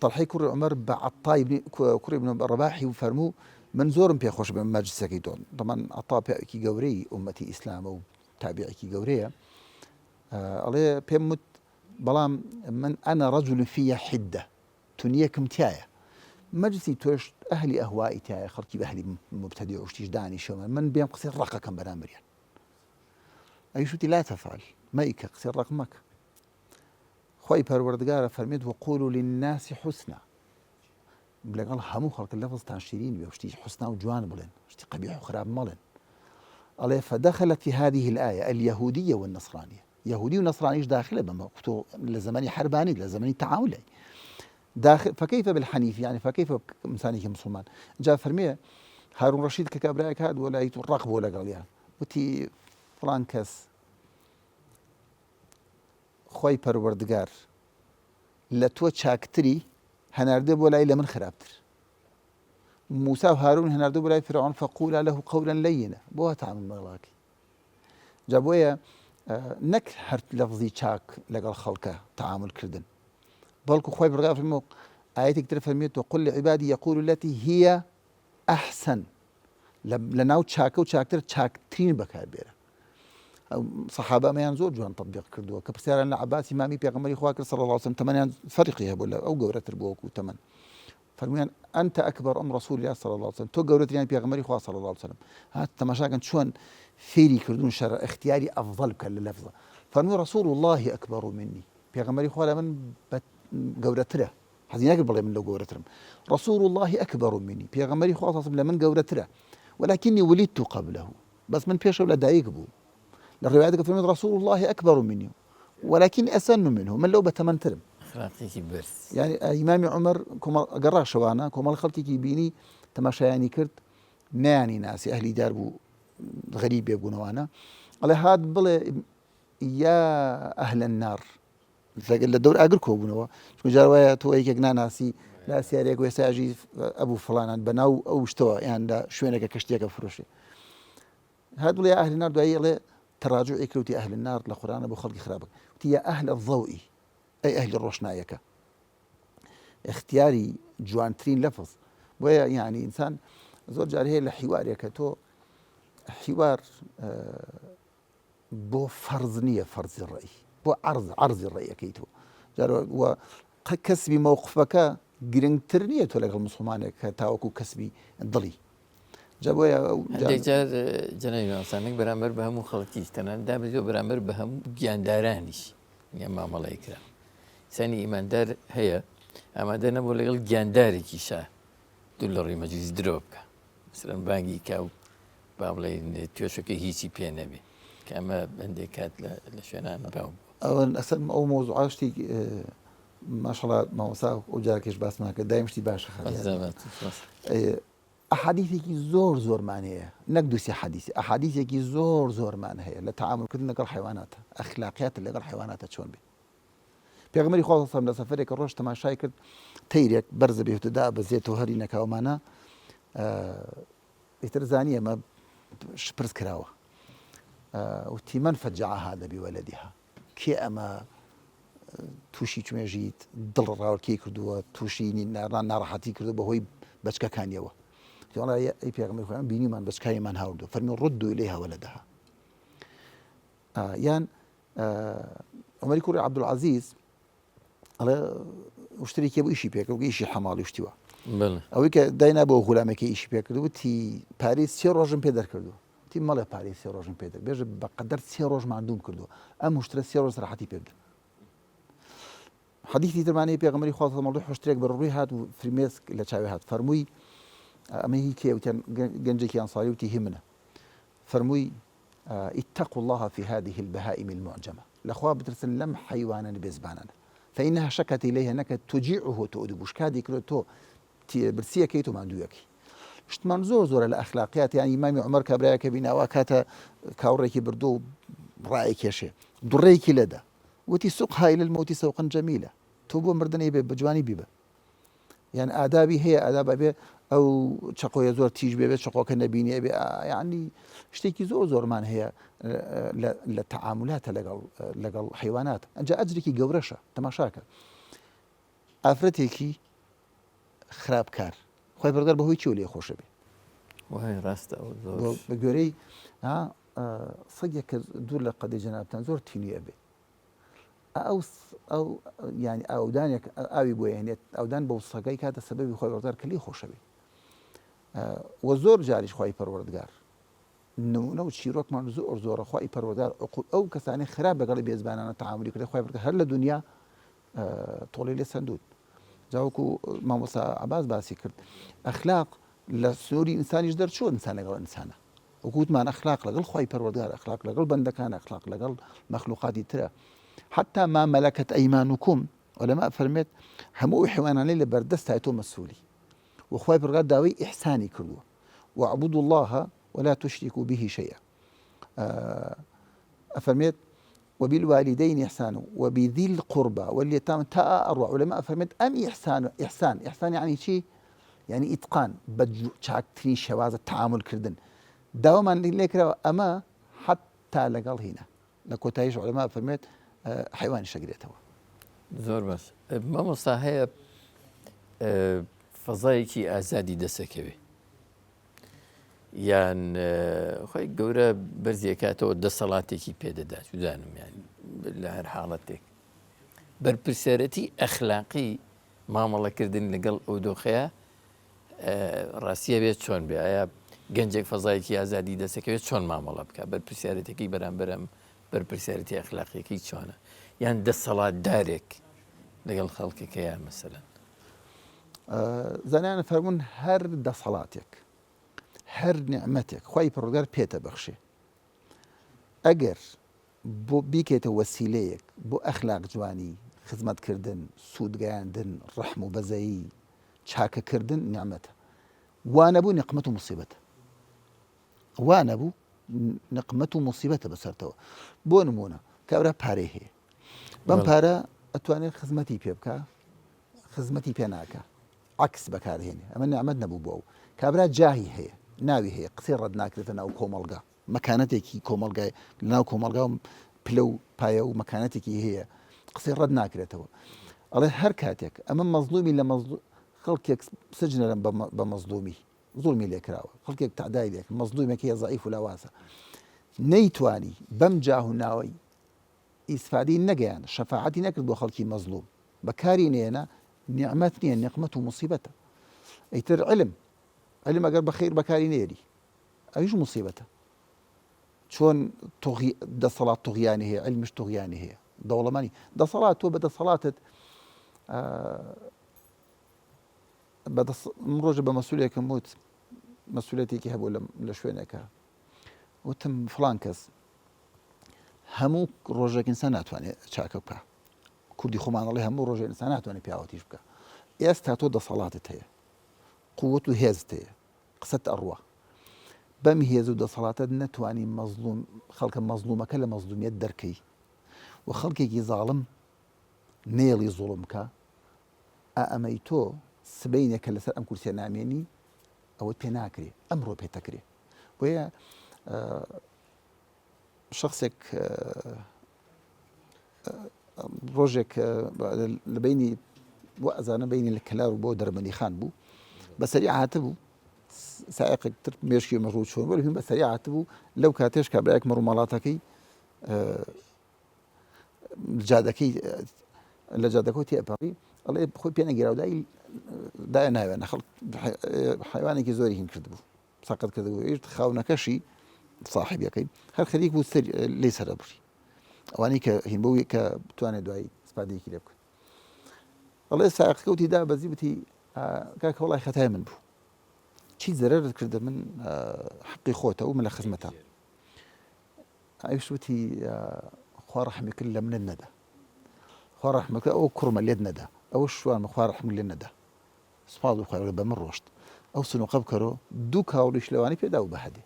طلحي كر عمر بعطاي بن كر ابن الرباحي وفرمو منزور بي خوش بمجلس كيدون طبعا عطاء كي قوري أمتي إسلام أو تابعي كي قوريه الله بيمت بلام من أنا رجل في حدة تنيكم تايا مجلسي توش أهلي أهوائي تايا خلقي بأهلي مبتدع وشتيش داني شو من بيم قصير رقة كم برامريان أي شوتي لا تفعل ما إيك قصير رقمك خوي پروردگار فرميت وقولوا للناس حسنا بلقال همو خلق اللفظ تنشيرين بيوشتي حسنا وجوان بلن وشتي قبيح وخراب ملن عليه فدخلت في هذه الآية اليهودية والنصرانية يهودي ونصراني ايش داخله بما لزماني حرباني لزماني تعاوني داخل فكيف بالحنيف يعني فكيف مساني كمسلمان جاء فرميه هارون رشيد ككابراك هاد ولا يترقب ولا قال يعني وتي فرانكس خوي پروردگار لتو چاكتري هنرده ولا إلا من خرابتر موسى وهارون هنرده ولا فرعون فقولا له قولا لينا بوها تعامل مغلاكي جابويا نك هر لفظي چاك لقال خلقه تعامل كردن بلكو خوي برغا في الموق آياتك ترى فرميت وقل لعبادي يقول التي هي أحسن لناو تشاكو تشاكتر تشاكترين بكار بيرا صحابة ما ينزور جوان تطبيق كردوا كبسيار أن عباس إمامي بيغمري خواكر صلى الله عليه وسلم تمانيان فريقيها بولا أو قورة تربوك وتمن فرميان أنت أكبر أم رسول الله صلى الله عليه وسلم تو قورة يعني بيغمري خوا صلى الله عليه وسلم هات تماشا كانت شوان فيري كردون شر اختياري أفضل كاللفظة فرمي رسول الله أكبر مني بيغمري خوا لمن قورتره حزينك بالله من لو قورترم رسول الله أكبر مني بيغمري خوا صلى الله عليه وسلم لمن قورتره ولكني ولدت قبله بس من بيش ولا دايق بو للروايات فرمي رسول الله أكبر مني ولكن أسن منه من لو بتمنترم يعني إمام عمر كما قرأ شوانا كما الخلق كي بيني تماشى يعني كرت ناني ناسي أهلي داربو غريب يبقون وانا على هاد بلا يا أهل النار الدور أقركوا بنوا شو جاروا تويك جنا ناسي لا سياريك ويساجي أبو فلان بناو أو اشتوى يعني دا شوينك كشتيك فروشي هاد بلا يا أهل النار دعي تراجع إكلوتي أهل النار لقرآن أبو خلق خرابك يا أهل الضوء أي أهل الروشنايك اختياري جوانترين لفظ ويا يعني إنسان زوج عليه لحوار يكتو حوار بو فرض الرأي بو عرض الرأي كيتو وكسبي موقفك جرينترنية تولك المسلمان كتاوكو كسبي ضلي جابوا عندك جناي إنسانك برامر بهم خلقيش تنان ده بيجو برامر بهم جاندارانيش يعني ما ملاك ثاني إيمان دار هي أما ده نقول لك جانداري كيشا دولاري مجلس دروك مثلا بانجي كاو بعملين توشك هيسي بينامي كما عندك كات لشنا نباو أو أصلا أو موضوع عشتي ما شاء الله ما وساق وجاركش بس معك دايم شتي باش خلاص أحاديثك زور معنية نقدس أحاديثك زور معنية لتعامل كلنا قال حيوانات أخلاقيات اللي قال حيوانات شلون بي بيغمري خاصة صار لسفرك الروش تماشاي كرد تيريك برز به تداء بزيت وهرينك ومانا يترزانية ما شبرز كراوة وتي من فجع هذا بولدها كي أما توشي تمجيت ضل راول كي كردوا توشي نار حتي كردوا بهوي بچكا كان يوا والله يا بيغمري خاصة بيني من بس كاي من هاردو فرمي ردوا إليها ولدها يان عمر كوري عبد العزيز على واشتري كيبو إشي بيك وإشي حمال يشتوا بله أويك داينا بو غلامك إشي بيك وتي باريس سير روجن بيدر كردو تي ماله باريس سير روجن بيدر بيجي بقدر سير روج ما عندهم كردو أم اشتري سير روج راحتي بيدر حديثي ترماني بيغمري خاصة موضوع اشتريك بالروي هاد في ميسك إلى شاوي هاد فرموي أما هي كي وكان جنجي أنصاري وتي همنا فرموي اتقوا الله في هذه البهائم المعجمة الأخوة بترسل لم حيوانا بيزباننا فإنها شكت إليها أنك تجيعه وتؤدبش كادي كرتو برسية كيتو ما عندوكي شت منزور الأخلاقيات يعني إمام عمر كبرايك بنا وكاتا كاوريكي بردو رأيك يا شيء ضريكي لدى وتي سوقها إلى الموت سوقا جميلة تۆ بۆ مردنی بێ بە جوانی بیبە یان ئادابی هەیە ئاداب بێ ئەو چقۆیە زۆر تیژ بێت چقۆکە نەبینێ بێ یعنی شتێکی زۆرمان هەیە لە تەعاملاتە لەگەڵ حیوانات ئەنجا ئەجرێکی گەورەشە تەماشاکە ئافرەتێکی خراپکار خۆی بەردەر بەهۆی چی لێ خۆشە بێ ڕاستە بە گوێرەی سەگێک کە دوور لە قەدەی جەنابتان زۆر تینویە بێ ئەو ینی ئەودانێک ئاوی بۆ هێنێت ئەودان بەو سەگەی کاتە سەبەبی خۆی بەردەر کەلی خۆشە بێ وە زۆر جاریش خی پەروەردگار نمونە و چیرۆکمان زۆرە خی پەروەردگار ئەو کەسانی خراپ بەگەڵی بێزبانانە تەعاملی کرد خی بەردە هەر لە دنیا تۆڵی لێ سندوت جاوەکو مامۆستا عەباس باسی کرد ئەخلاق لە سنووری ئینسانیش دەرچۆ ئینسان لەگەڵ ئینسانە وەکووتمان ئەخلاق لەگەڵ خی پەروەردگار ئەخلاق لەگەڵ بەندەکان ئەخلاق لەگەڵ مەخلوقاتی ترە حتى ما ملكت أيمانكم ولما فرمت همو حيوانان اللي بردست مسؤولي وخواي برغاد داوي إحساني كله واعبدوا الله ولا تشركوا به شيئا أفرمت وبالوالدين إحسانا وبذي القربى واليتامى تاء أروع ولما فرمت أم إحسان يعني شيء يعني إتقان بدجو تشاكتري شواز التعامل كردن داوما اللي كرا أما حتى لقال هنا لكوتايش علماء فرمت حیوانی شەگرێتەوە زۆر باش مامۆستا هەیە فەزایەکی ئازادی دەسەکەوێ یان خۆی گەورە بەرزیەکاتەوە دەسەڵاتێکی پێدەدا جودانم یانی لە هەر حاڵەتێک بەرپرسیارەتی ئەخلاقی مامەڵەکردن لەگەڵ ئەو دۆخەیە ڕاستیە بێت چۆن بێ ئایا گەنجێک فەزایەکی ئازادی دەسەکەوێت چۆن مامەڵە بکە بەرپرسیارەتێکی بەرامبەرم بەرپرسیارەتی ئەخلاقیەکەی چۆنە یان دەسەڵاتدارێک لەگەڵ خەڵکێکە یان مەسەلەن زانایان فەرموون هەر دەسەڵاتێک هەر نیعمەتێک خی پەروەردگار پێتە بەخشێ ئەگەر بۆ بیکێتە وەسیلەیەک بۆ ئەخلاق جوانی خزمەتکردن سوودگەیاندن ڕەحم و بەزەیی چاکەکردن نیعمەتە وانەبوو نقمەت و موسیبەتە وانەبوو نقمەت و موسیبەتە بەسەرتەوە بۆ نمونە کابرا پارەی هەیە بەم پارە ئەتوانێت خزمەتی پێ بکە خزمەتی پێ ناکە عکس بەکارهێنێ ئەمە نیعمەت نەبوو بۆ ئەو کابرا جاهی هەیە ناوی هەیە قسەی ڕەت ناکرێتە ناو کۆمەڵگا مەکانەتێکی کۆمەلگای لەناو کۆمەلگا و پلە و پایە و مەکانەتێکی هەیە قسەی ڕەت ناکرێتەوە ئەڵێ هەر کاتێک ئەمە مەزلومی لە خەڵکێک سجنە بە مەزلومی ظلمی لێکراوە خەڵکێک تعدای لێک مەزلومێکی زەعیف و لاوازە نەیتوانی بەم جاه و ناوەی ئیسفادی نەگەیان شەفاعەتی نەکرد بۆ خەڵکی مەزلوم بەکاری نێنە نیعمەت نییە نقمەت و موسیبەتە ئەیتر علم ئەگەر بەخێر بەکاری نێری ئەویش موسیبەتە چۆن دەسەڵات توغیانی هەیە علمش توغیانی هەیە دەوڵەمانی دەسەڵات تۆ بە دەسەڵاتت من ڕۆژە بە مەسئولێکم وت مەسئولەتێکی هەبوو لە شوێنێکە وتم فڵان کەس هەموو ڕۆژێک ئینسان ناتوانێت چاکە بکە کوردی خۆمانەڵی هەموو ڕۆژێ ئینسان ناتوانێت پیاوەتیش بکە ئێستا تۆ دەسەڵاتت هەیە قووەت و هێزت هەیە قسەت ئەڕوە بەم هێز و دەسەڵاتت نەتوانی مەزلوم خەڵکە مەزلومەکە لە مەزلومیەت دەرکەی و خەڵکێکی زاڵم نێڵی زوڵم بکە ئەمەی تۆ سبەینێکە لەسەر ئەم کورسیە نامێنی ئەوەت پێ ناکرێ ئەمڕۆ پێتەکرێ بۆیە شخصێک ڕۆژێک لە بینی بۆ ئەزانە بینی لە کەلار و بۆ دەرمەنی خان بوو بەسەری هاتە بوو سایقێک تر مێشکی مەڕوو چۆن وەرهیم بەسەری هاتە بوو لەو کاتێش کابراایەک مەڕوومەڵاتەکەی جادەکەی لە جادەکەی تێپەڕی ئەڵێ خۆی پێ نەگیرا و دایە ناوێنە حیوانێکی زۆری هین کرد بوو سەقەت کرد بوو ئێشت خاونەکەشی صاحبەکەی هەر خەریک بوو لێ سەرە بڕی ئەوانەی کە هین بووی کە بتوانێت دوایی سپادەیەکی لێ بکەن ئەڵێ سایقەکەوتی دا بەزی بتی کاکە وەڵای خەتای من بوو چی زەرەرت کردە من حەقی خۆتە و من لە خزمەتە ئەویش وتی خوا ڕەحمی کرد لە منت نەدا خوا ڕەحمی کرد ئەو کوڕمە لێت نەدا ئەوە شوانمە خوا ڕەحمی لێ نەدا سوپاس بخوای بە من ڕۆشت ئەو سنووقە بکەرەوە دوو کاوڵیش لەوانی پێدا و بەهەدێ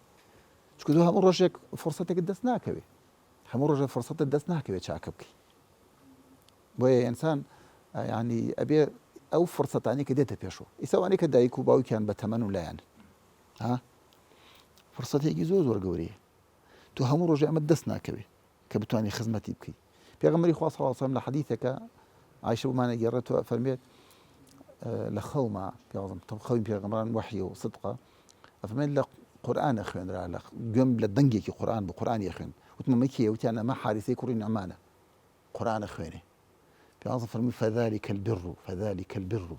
چکە تۆ هەموو ڕۆژێک فرسەتێکت دەست ناکەوێ هەموو ڕۆژێک فرسەتت دەست ناکەوێت چاکە بکەی بۆیە ئینسان يعني ئەبێ ئەو فرسەتانی کە دێتە پێشەوە ئیسەوانی کە دایک و باوکیان بە تەمەن و لایەن فرسەتێکی زۆر گەورەیە تو هەموو ڕۆژێ ئەمە دەست ناکەوێت کە بتوانانی خزمەتی بکەیت پێغەمبەری خوا صلی الله علیه و سلم لە حەدیثێکە عایشە بمانە گێڕێتەوە فەرمێت لە خەوما خەوی پێغەمبەران وحی و صدقە ئەفەرمێت لە قورئانە خوێنرا لە گوێم لە دەنگێکی قورئان بە قورئانی خوێن وتمە کێیە وتیان ئەمە حارثەی کوڕی نوعمانە قورئانە خوێنێ پێغەمبەر فەرمووی فذلك البر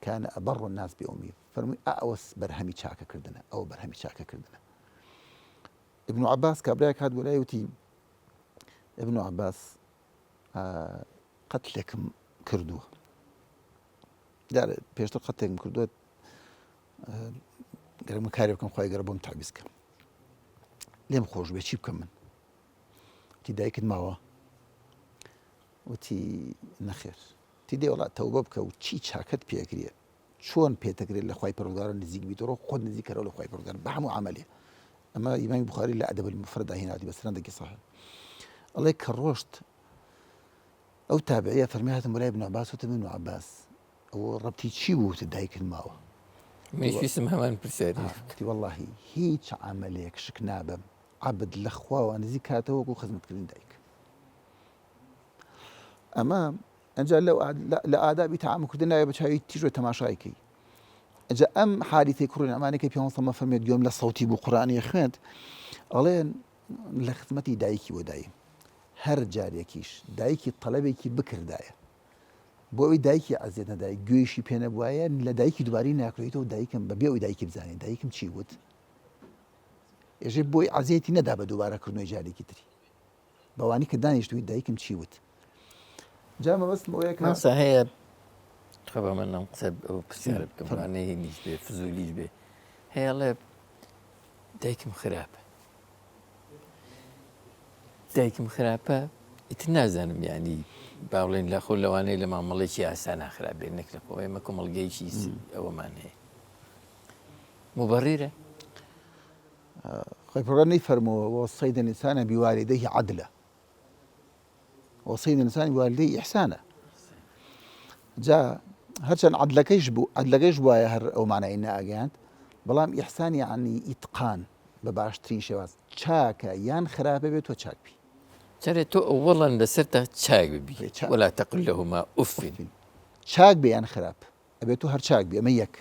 كان أبر الناس بأمي فەرمووی ئەوەس بەرهەمی چاکەکردنە ئەوە بەرهەمی چاکەکردنە ابن عباس کابرایەک هات بۆ لای وتی ابن عباس قەتلێکم کردووە پێشتر قەتێکم کردووە گەرمە کاری بکەم خوای گەورە بۆم تعویز کەم لێم خۆش بێ چی بکەم من وتی دایکت ماوە وتی نەخێر تی دێ وڵات تەوبە بکە و چی چاکەت پێکرێ چۆن پێتەکرێت لە خوای پەروەردگارە نزیک بیتەوە خۆت نزیکەرەوە لە خوای پەروەردگار بە هەموو عەمەلێ ئەمە ئیمامی بوخاری لە ئەدەب المفرد هێناوەتی بە سەنەدێکی صەحیح ئەڵێ کە ڕۆشت ئەو تابعیە فەرمی هاتم بۆ لای ابن عباس وتم ابن عباس ئەوە ڕەبتی چی بوو وتە دایکت ماوە منیش ویستم هەمان پرسیاری وتی وەڵڵاهی هیچ عەمەلێک شک نابم عەبد لە خواوە نزیک کاتەوە وەکو خزمەتکردنی دایک ئەمە ئەنجا لە ئادابی تەعاملکردن نایە بە چاوی تیژۆ تەماشایکەی ئەجا ئەم حادیثەی کوڕی نوعمانێکی پێغەمبەر صلی الله علیه و سلم فەرمێت گوێم لە سەوتی بوو قورئانی خوێند ئەڵێن لە خزمەتی دایکی بۆ دایم هەر جارێکیش دایکی تەڵەبێکی بکردایە بۆ ئەوەی دایکی عەزیز نەدایک گوێیشی پێ نەبوایە لە دایکی دووبارەی ناکرێتەوە دایکم بەبێ ئەوەی دایکی بزانێت دایکم چی وت ئێژێ بۆی عەزیەتی نەدا بە دووبارەکردنەوەی جارێکی تری بەوانی کە دانیشتووی دایکم چی وت جا مەبەستم ئەوەیە کە ماسە هەیە خەبە من ئەم قسە ئەوە پرسیارە بکەم ڕانەیە نیش بێ فزولیش بێ هەیەڵێ دایکم خراپە ئیتر نازانم یعنی باڵێن لە خۆ لەوانەیە لە مامەڵێکی ئاسان ناخراب بێ نەک لە خۆ ئێمە کۆمەڵگەیەکی ئەوەمان هەیە مبەڕیرە خوای پەروەردگار نەیفەرمووە وەصەینا الئینسانە بیوالدەیه عەدلە وەصەینا الئینسانە بیوالدەیه ئیحسانە جا هەرچەند عەدلەکەیش بوایە هەر ئەو مانای نائەگەیاند بەڵام ئیحسان یعنی ئیتقان بە باشترین شێواز چاکە یان خراپە بێت تۆ چاک بی جارێ تۆ ئەوەڵەن لەسەرتا چاک ببی وەلا تەقل لەهما ئوف چاک بێ یان خراپ ئەبێت تۆ هەر چاک بێ ئەمە یەک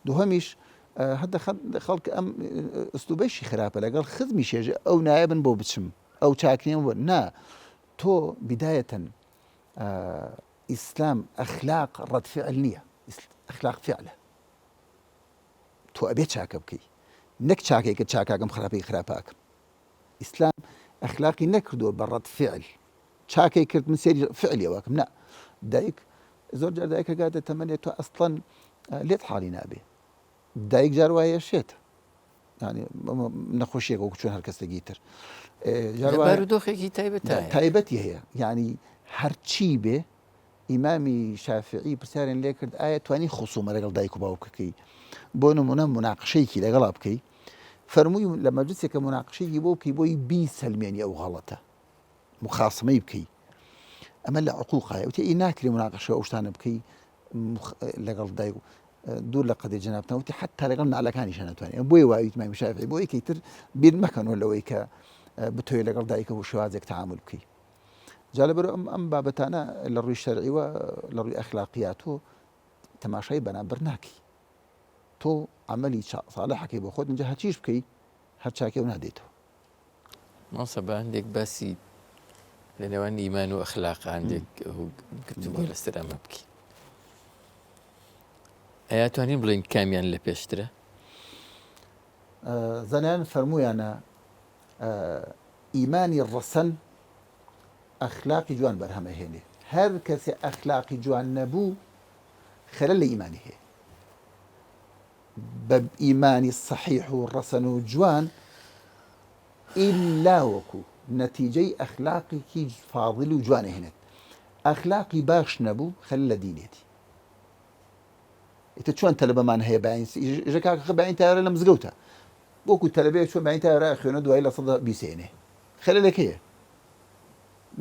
دووهەمیش هەدە خەڵک ئەم ئوسلوبەیشی خراپە لەگەڵ خزمی شێژە ئەو نایە بن بۆ بچم ئەو چاکنێن بۆ نا تۆ بدایەتەن ئیسلام ئەخلاق ڕەد فعل نییە ئەخلاق فعلە تۆ ئەبێ چاکە بکەی نەک چاکێکە چاکاکەم خراپەی خراپاکەم ئیسلام ئەخلاقی نەکردووە بە ڕەد فعل چاکەی کرد من سێری فعلی ئەوەکەم نا دایک زۆر جار دایکە کاتە تەمەنێت تۆ ئەسڵەن لێت حاڵی نابێ دایک جار وایە شێتە ینی نەخۆشیێک وەکو چۆن هەر کەسێکی تر بارودۆخێکی تایبەتی هەیە یعنی هەرچی بێ ئیمامی شافعی پرسیاریان لێ کرد ئایا توانی خصومە لەگەڵ دایک و باوکەکەی بۆ نمونە مناقشەیەکی لەگەڵا بکەی فەرمووی لە مەجلسێکە مناقشەیەکی بۆ بکەی بۆی بیسەلمێنی ئەو غەڵەتە مخاسمەی بکەی ئەمە لە عقوقایە وتێ ئی ناکرێ مناقشە ئەو شتانە بکەی لەگەڵ دایک دوور لە قەدەی جەنابتان وتی حتا لەگەڵ نعلەکانیشە ناتوانێت بۆی وایە ئیمامی شافعی بۆ یەکەی تر بیر مەکەنەوە لەوەی کە بتوێت لەگەڵ دایکە بۆ شێوازێک تەعامل بکەی جا لەبەرەوە ئەم بابەتانە لە ڕووی شەرعیوە لە ڕووی ئەخلاقیات تۆ تەماشای بەرامبەر ناکەی تۆ عملی ساڵحەکەی بۆ خۆت اینجا هەرچیش بکەی هەر چاکێ و نادێتەوە ماسە بە هەندێک باسی لە نێوان ئیمان و ئەخلاق هەندێک گفتوگۆ لەسەر ئەمە بکەین ئایا توانین بڵێین کامیان لە پێشترە زانایان فەرموویانە ئیمانی ڕەسەن ئەخلاقی جوان بەرهەمەهێنێ هەر کەسێ ئەخلاقی جوان نەبوو خەلەل لە ئیمانی هەیە بە ئیمانی سەحیح و ڕەسەن و جوان ئیلا وەکو نەتیجەی ئەخلاقێکی فاضل و جوانە هێنێت ئەخلاقی باش نەبوو خەلەل لە دینێتی ئیتر چۆن تەلەبەمان هەیە ژە کاکە بەعین تایارە لە مزگەوتە وەکو تەلەبەیە چۆن بەعین تایارە خوێنە دوای لە سەدە بیسێنێ خەلەلێک هەیە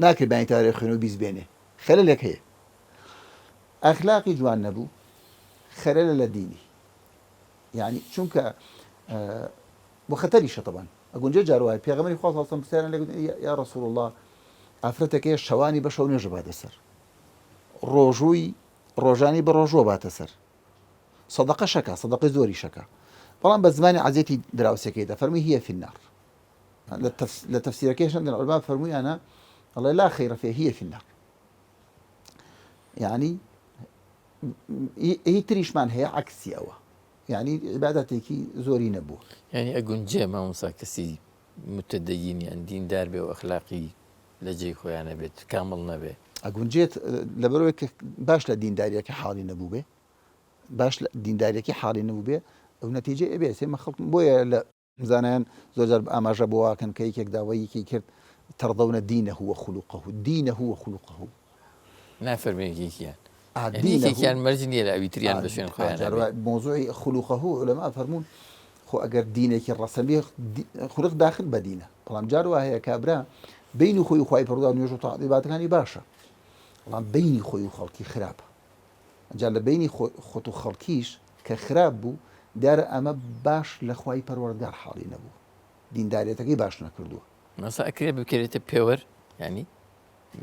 ناکرێت بەعین تایارە خوێنە و بیست بێنێ خەلەلێک هەیە ئەخلاقی جوان نەبوو خەرەلە لە دینی یعنی چونکە بۆ خەتەریشە طبعاً ئەگونجێ جاروای پێغەمبەری خوا صلی الله علیه و سلم یا رسول الله ئافرەتەکەی شەوانی بە شەو نوێژە باتە سەر ڕۆژووی ڕۆژانی بە ڕۆژوە باتە سەر سەدەقە شەکە سەدەقەی زۆری شەکە بەڵام بە زمانی عەزیەتی دراوسەکەیدا فەرمی هي في النار لە تەفسیرەکەیش العلماء فەرموویانە الله لا خير فيها هي في النار يعني هي تريشمان هي عكسي أوه يعني عباداتێکی زۆری نەبوو يعني ئەگونجێ مامۆستا کەسی متدەین یان دیندار بێ و ئەخلاقی لە جێی خۆیانە بێت کامڵ نەبێ ئەگونجێت لەبەرەوەی باش لە دینداریەکە حاڵی نەبوو بێ باش لە دینداریەکی حاڵی نەبوو بێ ئەو نەتیجە ئەبێ سێمە خەڵک بۆیە لە زانایان زۆرجار ئاماژە بۆواکەن کە یەکێک داوایەکی کرد ترضون دينه وخلقه دينه وخلقه نافەرمێکێکیان یەکێکیان مەرج نییە لە ئەویتریان بە شوێن خۆیان موضوعی خلقه علماء فەرموون خۆ ئەگەر دینێکی ڕەسەمی خولق داخل بە دینە بەڵام جار وا هەیە کابرا بینی خۆی و خوای پەروەردگار نوێژ و تاعیباتەکانی باشە بەڵام بینی خۆی و خەڵکی خراپە جا لە بینی خۆت و خەڵکیش کە خراپ بوو دیارە ئەمە باش لە خوای پەروەردگار حاڵی نەبوو دینداریەتەکەی باش نەکردووە مەسا ئەکرێ بکرێتە پێوەەر ینی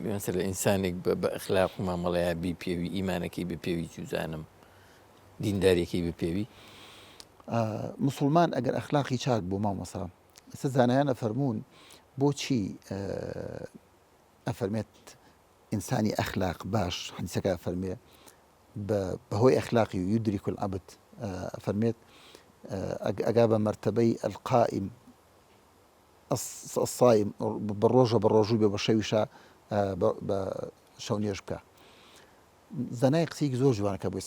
مثل ئینسانێک بە ئەخلاق و مامەڵەیە بی پێوی ئیمانەکەی بە پێوی جوزانم دینداریەکەی بە پێوی مسلمان ئەگەر ئەخلاقی چاک بوو مامۆسا ئێستا زانایان ئەفەرموون بۆچی ئەفەرمێت ئینسانی ئەخلاق باش حەدیسەکە ئەفەرمێ بەهۆی ئەخلاقی و یودریک العەبد ئەفەرمێت ئەگا بە مەرتەبەی القائم الصائم بەڕۆژە بە ڕۆژوو بێ بە شەویشە بە شەو نوێژ بکە زانای قسەیەکی زۆر جوانەکە بۆ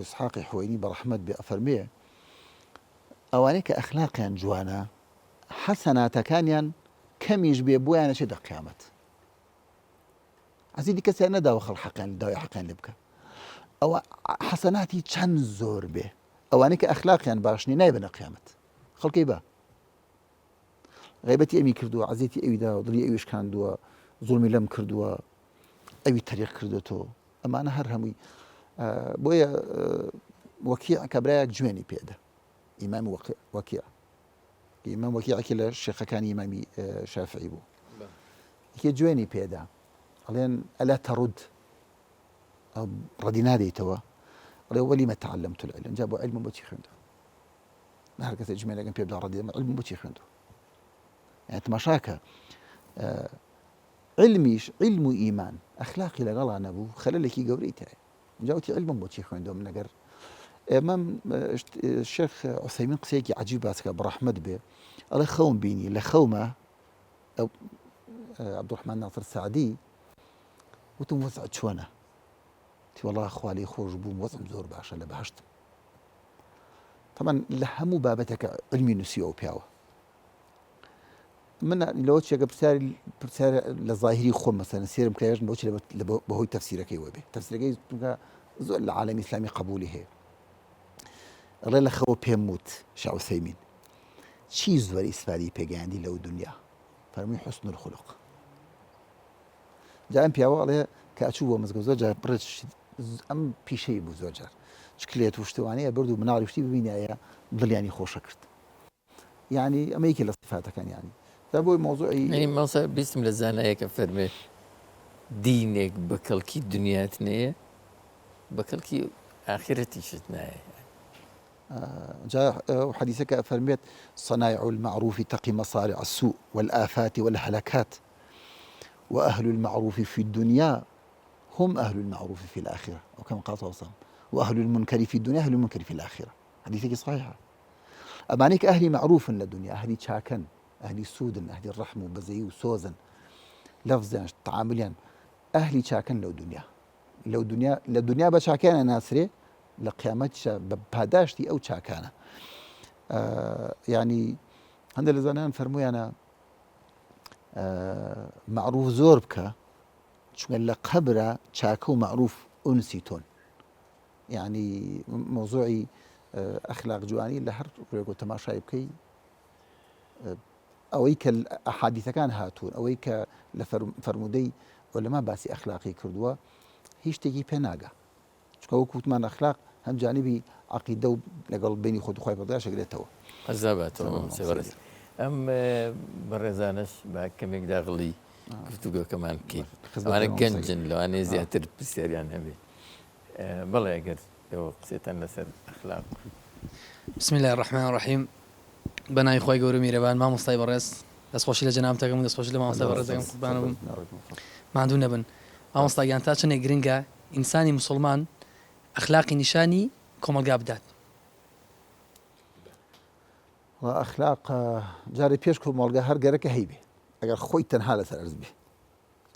ئیسحاقی حوەینی بە ڕەحمەت بێ ئەفەرمێ ئەوانەی کە ئەخلاقیان جوانە حەسەناتەکانیان کەمیش بێ بۆیانە چێ دە قیامەت عەزیزی کەسیان نەداوە خەڵ حەقیان لە داوای حەقیان لێ بکە ئەوە حەسەناتی چەند زۆر بێ ئەوانەی کە ئەخلاقیان باش نی نایبنە قیامەت خەڵکەی بە غیبەتی ئەمی کردووە عەزیەتی ئەویدا دڵی ئەویش کاندووە زوڵمی لەم کردووە ئەوی تەریق کردوێتەوە ئەمانە هەر هەمووی بۆیە وەکیع کەبرایەک جوێنی پێدە ئیمامی وەکیع ئیمام وەکیعێکی لە شێخەکانی ئیمامی شافعی بوو یەکێ جوێنی پێدا ئەڵێن ئەلا تەڕود ڕەدی نادەیتەوە ئەڵێ وەلیمە تەعەلەمت العلم جا بۆ عیلمم بۆچی خوێندووە هەر کەسێک جوێنێکم پێ بدا ڕەدی عیلمم بۆچی خوێندووە يعني تماشاكە علمیش علم و ئیمان ئەخلاقی لەگەڵا نەبوو خەلەلێکی گەورەی تایە جاوتی علمم بۆچی خوێندووە من ئەگەر ئێمەم شێخ عوسەیمین قسەیەکی عەجیب باسکە بە ڕەحمەت بێ ئەڵێ خەوم بینی لە خەومە عەبدوڕەحمان ناصر سعدی وتم وەزعت چۆنە تی وەڵا خوا لێی خۆش بووم وەزعم زۆر باشە لە بەهەشتم طبعا لە هەموو بابەتێکە علمی نووسیوە و پیاوە من لەوە چێکە پرسیار لە ظاهری خۆم مەسەلەن سێرم کراژن بۆچی بەهۆی تەفسیرەکەی وەبێ تەفسیرەکەی زۆر لە عالەمی ئیسلامی قبولی هەیە ئەڵێ لە خەوە پێم وت شێخ عوسەیمین چی زۆر ئیسفادی پێگەیاندی لەو دنیا فەرمووی حوسن الخلق جا ئەم پیاوە ئەڵێ کە ئەچوو بۆ مزگەوت زۆر جار بڕێت ئەم پیشەی بوو زۆر جار چکلێت و شتوانەیە برد و مناڵی شتی ببینایە دڵیانی خۆشە کرد یعنی ئەمە یەکێ لە صفاتەکان یعنی بۆی مۆزوعی مەسا بیستم لە زانایەکە فەرمێ دینێک بە کەڵکی دنیات نەیە بە کەڵکی ئاخرەتیشت نایە جاء حديثك فرميت صنائع المعروف تقي مصارع السوء والآفات والهلكات وأهل المعروف في الدنيا هم أهل المعروف في الآخرة أو كما قال صلى الله عليه وسلم وأهل المنكر في الدنيا أهل المنكر في الآخرة حديثك صحيحة أمانيك أهل معروف للدنيا أهل شاكن أهل سودن أهل الرحم وبزي وسوزن لفظا تعامليا أهل شاكن لو دنيا بشاكن ناسري لقيامتش بپاداشتی ئەو چاکانە يعني هەندێک لە زانایان فەرموویانە معروف زۆر بکە چونکە لە قەبرە چاکە و معروف ئونسی تۆن يعني مۆزوعی ئەخلاق جوانی لە هەر ڕێک و تەماشای بکەی ئەوەی کە ئەحادیثەکان هاتوون ئەوەی کە لە فەرموودەی عولەما باسی ئەخلاقی کردووە هیچ شتێکی پێ ناگە وەکووتمان ئەخلاق هەم جانبی عقیدە و لەگەڵ بینی خۆت خۆی بەداشە شەگرێتەوە عزاباتەوە سێوەرز ئەم بەڕێزانش بە کەمێک داغڵی گفتوگۆکەمان بکەین ئەوانە گەنجن لەوانەیە زیاتر پرسیاریان هەبێ بەڵێ ئەگەر ئێوە قسێتان لەسەر ئەخلاق. بسم الله الرحمن الرحيم بناي خوي قوري ميربان ما مصطفى برس دەستخۆشی لە جەنابتەکەم دەستخۆشی لە مامۆستا بەڕێزەکەم قوربانە بووم ماندوو نەبن مامۆستا گیان تا چنێک گرنگە ئینسانی موسڵمان ئەخلاقی نیشانی کۆمەلگا بدات. ئەخلاق جارێ پێش کۆمەڵگا هەر گەرەکە هەیبێ ئەگەر خۆی تەنها لەسەر ئەرز بێ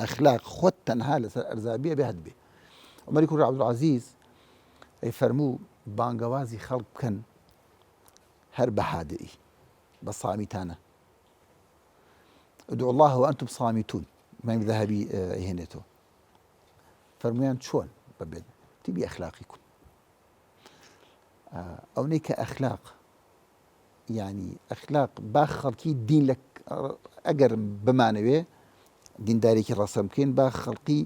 ئەخلاق خۆت تەنها لەسەر ئەرزابیە بێ هەت بێ. عومەری کوڕی عەبدولعەزیز ئەی فەرموو بانگەوازی خەڵک بکەن هەر بە حادئی بە سامیتانە ادعوا الله وأنتم صامتون إمام ذهبي هێنێتەوە فەرمویان چۆن بەبێت تیبی ئەخلاقی کون ئەوەی کە ئەخلاق يعني أخلاق با خەڵکی دین لە ئەگەر بمانەوێ دیندارێکی ڕەسەم بکەین با خەڵقی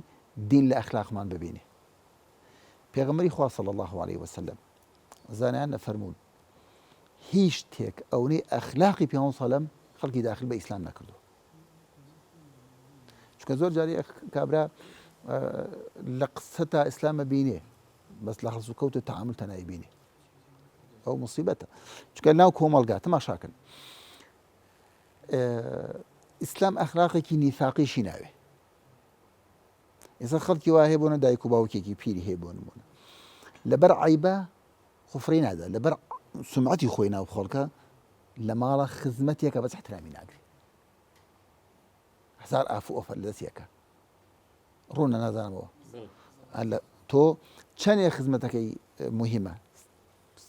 دین لە ئەخلاقمان ببینێ. پێغەمبەری خوا صلی الله عليه وسلم زانایان نەفەرموون هیچ شتێک ئەوەی ئەخلاقی پێغەمبەر سەلەم خەڵکی داخل بە ئیسلام نەکردو. چونکە زۆر جاری کابرا لە قسە تا ئیسلام ببینێ بەس لە هەڵس و کەوتە تەعامل تەنایبینێ ئەو مصیبەتە. چونکە ناو کۆمەڵگا تەماشاکەن ئیسلام ئەخلاقێکی نیفاقیشی ناوێ. ئێستا خەڵکی وا هەیە بۆنە دایک و باوکێکی پیری هەیە بۆ نمونە لەبەر عەیبە خوفڕی نادا لەبەر سمعەتی خۆی ناو خەڵکە لە ماڵە خزمەتێکە بەس احترامی ناگرێ هەزار ئاف و ئۆفە لە دەستێکە ڕوونە نازانمەوە تۆ چەندێ خزمەتەکەی موهیمە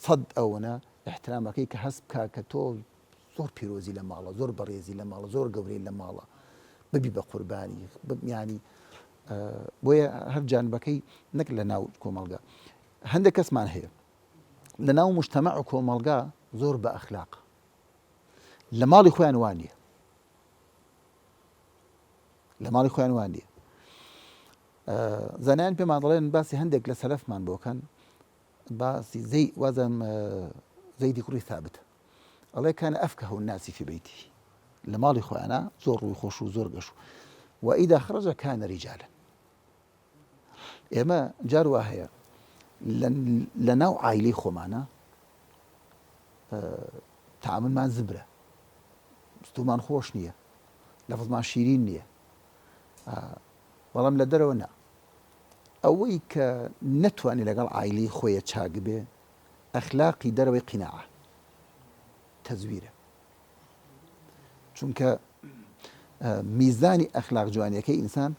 سەد ئەوەنە احترامەکەی کە هەست بکە کە تۆ زۆر پیرۆزی لە ماڵە زۆر بەڕێزی لە ماڵە زۆر گەورەی لە ماڵە ببی بە قوربانی ینی بۆیە هەر جانبەکەی نەک لە ناو کۆمەڵگا هەندێک کەسمان هەیە لە ناو مجتەمەع و کۆمەڵگا زۆر بە ئەخلاق لە ماڵی خۆیان وان نییە لە ماڵی خۆیان وان نییە. زانایان پێمان دەڵێن باسی هەندێک لە سەلەفمان بۆکەن باسی وازم زەیدی کوڕی ثابت ئەڵێ کانە ئەفکەه الناس فی بەیتی لە ماڵی خۆیانە زۆر ڕووی خۆش و زۆر گەش و وئیدا خرج کانە ریجالا. ئێمە جار وا هەیە لە ناو عایلەی خۆمانە تەعاملمان زبرە ستومان خۆش نییە لەفزمان شیرین نییە بەڵام لە دەرەوە نا ئەوەی کە نەتوانێت لەگەڵ عایلەی خۆیە چاک بێ ئەخلاقی دەرەوەی قیناعە تەزویرە. چونکە میزانی ئەخلاق جوانیەکەی ئینسان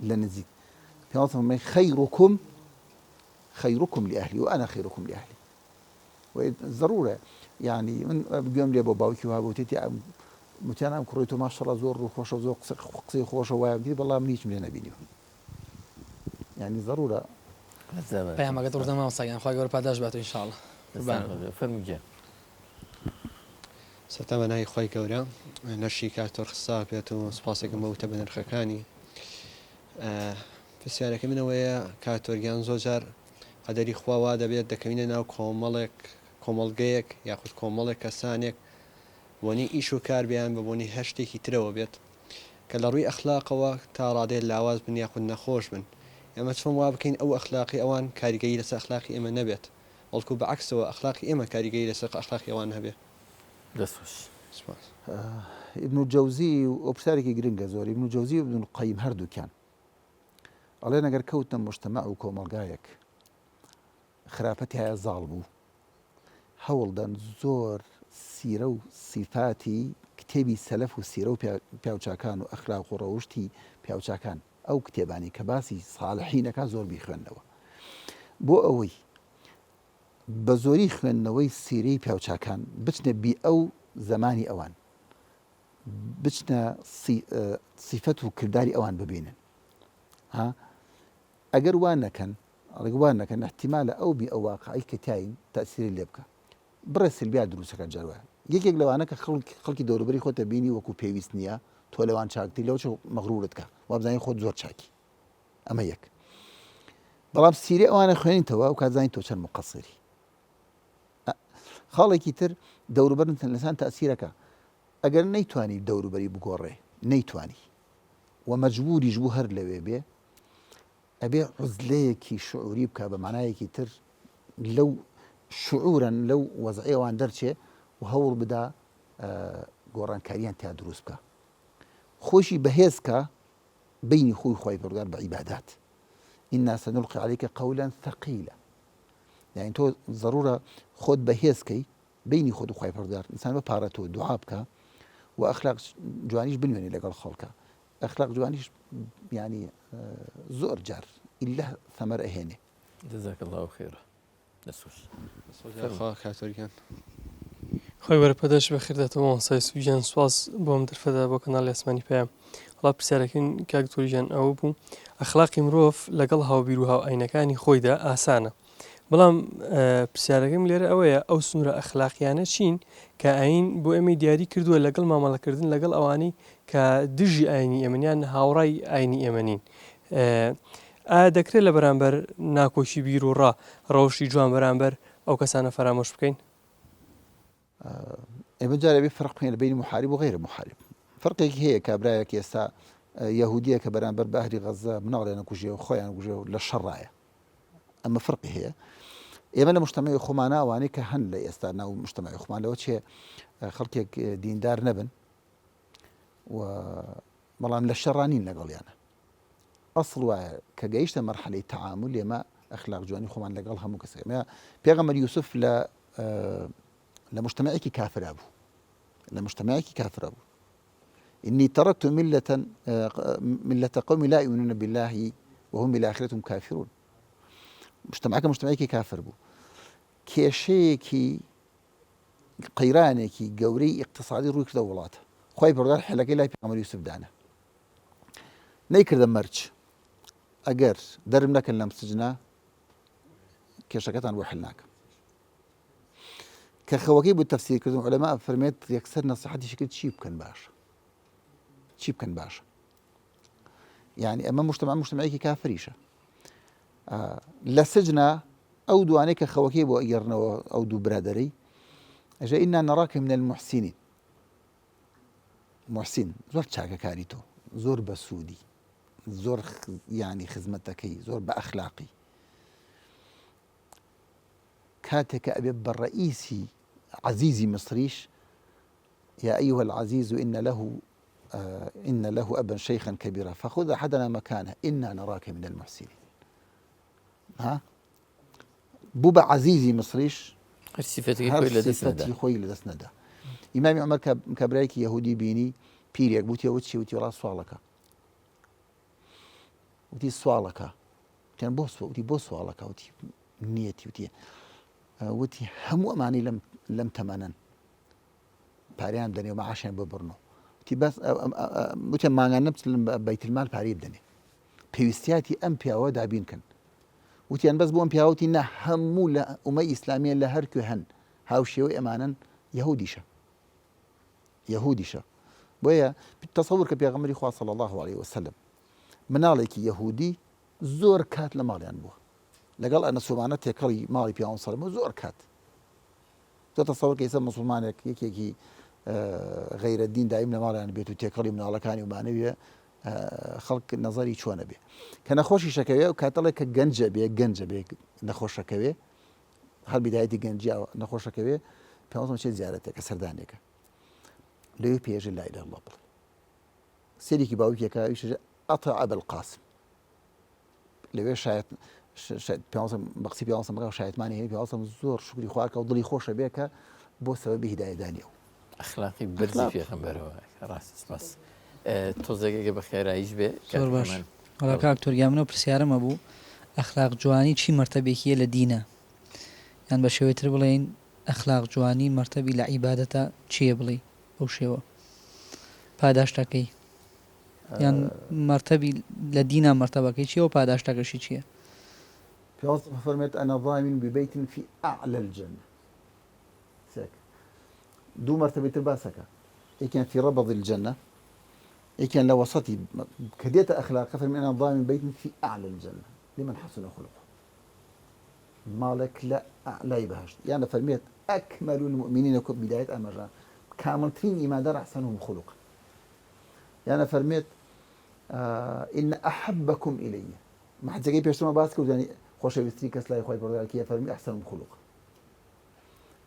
لە نزیک پێغەمبەر فەرمووی خەیڕوکم لأهلی وأنا خەیڕوکم لأهلی ضرورە یعنی من گوێم لێ بۆ باوکی وها بوتێتی متیان ئەم کوڕی تۆ ماشەڵڵا زۆر ڕووخۆشە زۆر قسەی خۆشە وایە بگری بەڵام هیچم لێ نەبینیوە يعني ضرورة پەیامەکەت ڕوودە مامۆستاگیان خوا گەورە پاداش باتەوە ئینشاءڵڵا. فەرموویە سەتا بەنای خۆی گەورە نەشی کاتۆر خسا بێت و سپاسێکم بەوتە بە نرخەکانی پرسیارەکە منەوەیە کاتۆرگیان زۆر جار قەدەری خواوا دەبێت دەکەوینە ناو کۆمەڵگەیەک یاخود کۆمەڵێک کەسانێک بۆنی ئیش و کار بیان بە بۆنی هەر شتێکی ترەوە بێت کە لە ڕووی ئەخلاقەوە تا ڕادێت لاواز بن یاخود نەخۆش بن. ئێمە چۆن وا بکەین ئەو ئەخلاقی ئەوان کاریگەری لەسەر ئەخلاقی ئێمە نەبێت بەڵکو بەعکسەوە ئەخلاقی ئێمە کاریگەری لەسەر ئەخلاقی ئەوان هەبێت. ابن الجوزی و پرسیارێکی گرنگە زۆر ابن الجوزی و ابن القەیم هەردووکیان ئەڵێن ئەگەر کەوتنە مجتەمەع و کۆمەڵگایەک خراپەتی هەیە زاڵ بوو هەوڵدەن زۆر سیرە و سیفاتی کتێبی سەلەف و سیرە و پیاوچاکان و ئەخلاق و ڕەوشتی پیاوچاکان ئەو کتێبانی کە باسی ساڵحینەکە زۆر بیخوێندنەوە بۆ ئەوەی بە زۆری خوێندنەوەی سیرەی پیاوچاکان بچنە بی ئەو زمانی ئەوان بچنە سیفەت و کردداری ئەوان ببینن ئەگەر وان نەکەن ڕێگوان نەکەن احتیمالە ئەو بی ئەو واقعی کە تاین تەسیری لێ بکە بڕێ سلبیا دروستەکە جەروە یەکێک لەوانە کە خەڵکی دەوروبەری خۆتە بینی وەکو پێویست نییە تۆ لەوان چاکتی لەو مەغروورت کە وابزانانی خۆت زۆر چاکی ئەمە یەک. بەڵام سیری ئەوانە خوێنینتەوە و کاتزانین تۆ چەند مقەسیری خاڵێکی تر دەوروبەرتن لەسان تەسیرەکە ئەگەر نەیتوانی دەوروبەری بگۆڕێ نەیتوانی و مەجبوریش بوو هەر لەوێ بێ ئەبێ عوزلەیەکی شعوری بکە بە معنایەکی تر لەو شعورن لەو وەزعەوان دەرچێ و هەوڵ بدا گۆڕانکاریان تا دروست بکە خۆشی بەهێزکە بینی خۆی خۆی پەروەردگار بە عیبادات ئینا سەنوڵقی عەلەیکە قەولەن ثەقیلە یعنی تۆ ضرورە خۆت بەهێزکەی بینی خۆت و خۆی پەروەردگار ئینسان بپارێتەوە دوعا بکە و ئەخلاق جوانیش بنوێنێ لەگەڵ خەڵکە ئەخلاق جوانیش ینی زۆر جار ئیلا ثەمەر ئەهێنێ جزاك الله خيرا کاتۆریان خۆی وەرپەدەش بە خێردەتەوە مامۆستای سویژان سواز بۆم دەرفەدا بۆ کەناڵ ئاسمانی پێیان وڵا پرسیارەکەن کاکتۆریژان ئەوە بوو ئەخلاقی مرۆڤ لەگەڵ هاوبیر و هاو ئاینەکانی خۆیدا ئاسانە بەڵام پرسیارەکەم لێرە ئەوەیە ئەو سنوورە ئەخلاقیانە چین کە ئاین بۆ ئێمە دیاری کردووە لەگەڵ مامەڵەکردن لەگەڵ ئەوانەی کە دژی ئاینی ئێمەنیان هاوڕای ئاینی ئێمەنین ئایا دەکرێت لە بەرامبەر ناکۆشی بیر و ڕەوشی جوان بەرامبەر ئەو کەسانە فەرامۆش بکەین ئێمە جارێ بێ فەرق بکەین بین محارب و غیرە محارب فەرقێکی هەیە کابرایەک ئێستا یەهودیە کە بەرامبەر بە ئەهلی غەزە مناڵیان کوژێ و خۆیان کوژێ و لە شەڕایە ئەمە فەرقی هەیە ئێمە لە مجتەمەی خۆمانە ئەوانەی کە هەن لە ئێستا ناو مجتەمەی خۆمان لەوە چێ خەڵکێک دیندار نەبن و بەڵام لە شەڕانین لەگەڵیانە ئەسڵ وایە کە گەیشتە مەرحەلەی تەعامل ئێمە ئەخلاق جوانی خۆمان لەگەڵ هەموو کەسێک پێغەمبەر یوسف لە مجتەمەیەکی کافرا بوو لە مجتەمەیەکی کافرا بوو إني تركت ملة قوم لا يؤمنون بالله وهم بالآخرة هم كافرون مجتمعك كافر بو کێشەیەکی قەیرانێکی گەورەی اقتصادی ڕووی کردە وڵاتە خۆی پەروەردگار حێلەکەی لای پێغەمبەر یوسف دانا نەیکردە مەرج ئەگەر دەرم نەکەن لەم سجنە کێشەکەتان بۆ حل ناکەم کە خەوەکەی بوو تەفسیرکردن عولەما فەرمێت یەکسەر نەسیحەتیشی کرد چی بکەن باشە یعنی ئەمە مجتمعێکی کافریشە لە سجنە ئەو دوانەی کە خەوەکەی بۆ ئەگەڕنەوە ئەو دوو برادەرەی ئەژە ئینا نەڕاکە من المحسینین محسین زۆر چاکەکاری تۆ زۆر بەسوودی زۆر ینی خزمەتەکەی زۆر بە ئەخلاقی کاتێکە ئەبێ بە ڕئیسی عەزیزی مصریش يا أيها العزيز إن له أبا شيخا كبيرا فخذ أحدنا مكانه إنا نراك من المحسنين ها بوو بە عەزیزی مصریش هەر سیفەتی خۆی لەدەست نەدا ئیمامی عومەر کابرایەکی یەهودی بینی پیرێک بوتیەوە چی وتی ڕاست سواڵەکە وتی سواڵەکە وتیان بۆ سواڵەکە وتی نیەتی وتی هەموو ئەمانی لەم تەمەنن پاریان بدەنێ و مەعاشیان بۆ بڕنەوە وتی بەس وتیان مانگان نەبچن بەیتلمال پارەی بدەنێ پێویستیاتی ئەم پیاوە دابینکەن وتیان بەس بۆ ئەم پیاوەتی نە هەموو لە ئومەی ئیسلامیە لە هەرکوێ هەن هاوشێوەی ئەمانن یەهودیشە بۆیە تەسەوور کە پێغەمبەری خوا صلی الله علیه وسلم مناڵێکی یەهودی زۆر کات لە ماڵیان بووە لەگەڵ ئەنەسومانە تێکەڵی ماڵی پیاوە سەلەمە زۆر کات تۆ تەسەوور کە ئێستا موسڵمانێک یەکێکی غەیرە دین دایم لە ماڵیان بێت و تێکەڵی مناڵەکانی ومانەوێ خەڵک نەزەری چۆنە بێ کە نەخۆشی شەکەوێ و کاتەڵێک کە گەنجە بێ نەخۆشەکەوێ هەر بیدایەتی گەنجی نەخۆشەکەوێ پێوەڵم چێ زیارەتێکە سەردانێکە لەوێ پێژە لا ئیلاها ئیلەڵڵاه بڵێ سێریکی باوکێکە ئەطع ئەبەلقاسم لەوێ شایەت بەقسی پێوەڵم شایەتمانی هەیە پێوەڵم زۆر شکری خوا کە و دڵی خۆشە بێ کە بۆ سەبەبی هیدایەتدانی ئەو ئەخلاقی بەرزی پێغەمبەرەوە ڕاست سپاس تۆزێکێکە بە خێراییش بێ زۆر باش وەڵا کاکتۆریا منەوە پرسیارەمە بوو ئەخلاق جوانی چی مەرتەبێکیە لە دینە یان بە شێوەیەتر بڵێن ئەخلاق جوانی مەرتەبی لە عیبادەتە چییە بڵێ بەو شێوە پاداشتەکەی یان مەرتەبی لە دینە مەرتەبەکەی چییە و پاداشتەکەشی چییە پێوەڵم فەرمێت ئەنا ضامن ببەیت فی ئەعلى الجنة دوو مەرتەبەی تر باسەکە یەکیان فی رەبەض الجنة يكن لو وسطي كديت أخلاق فمن أنا ضامن بيت في أعلى الجنة لمن حسن خلقه مالك لا لا يبهشت يعني فرميت أكمل المؤمنين بداية أمر كامل ترين إيمان دار أحسنهم خلقا يعني فرميت إن أحبكم إلي ما حد جاي بيشتري باسكو يعني خوش بيستري كسلا يخوي برضه كي فرمي أحسنهم خلقا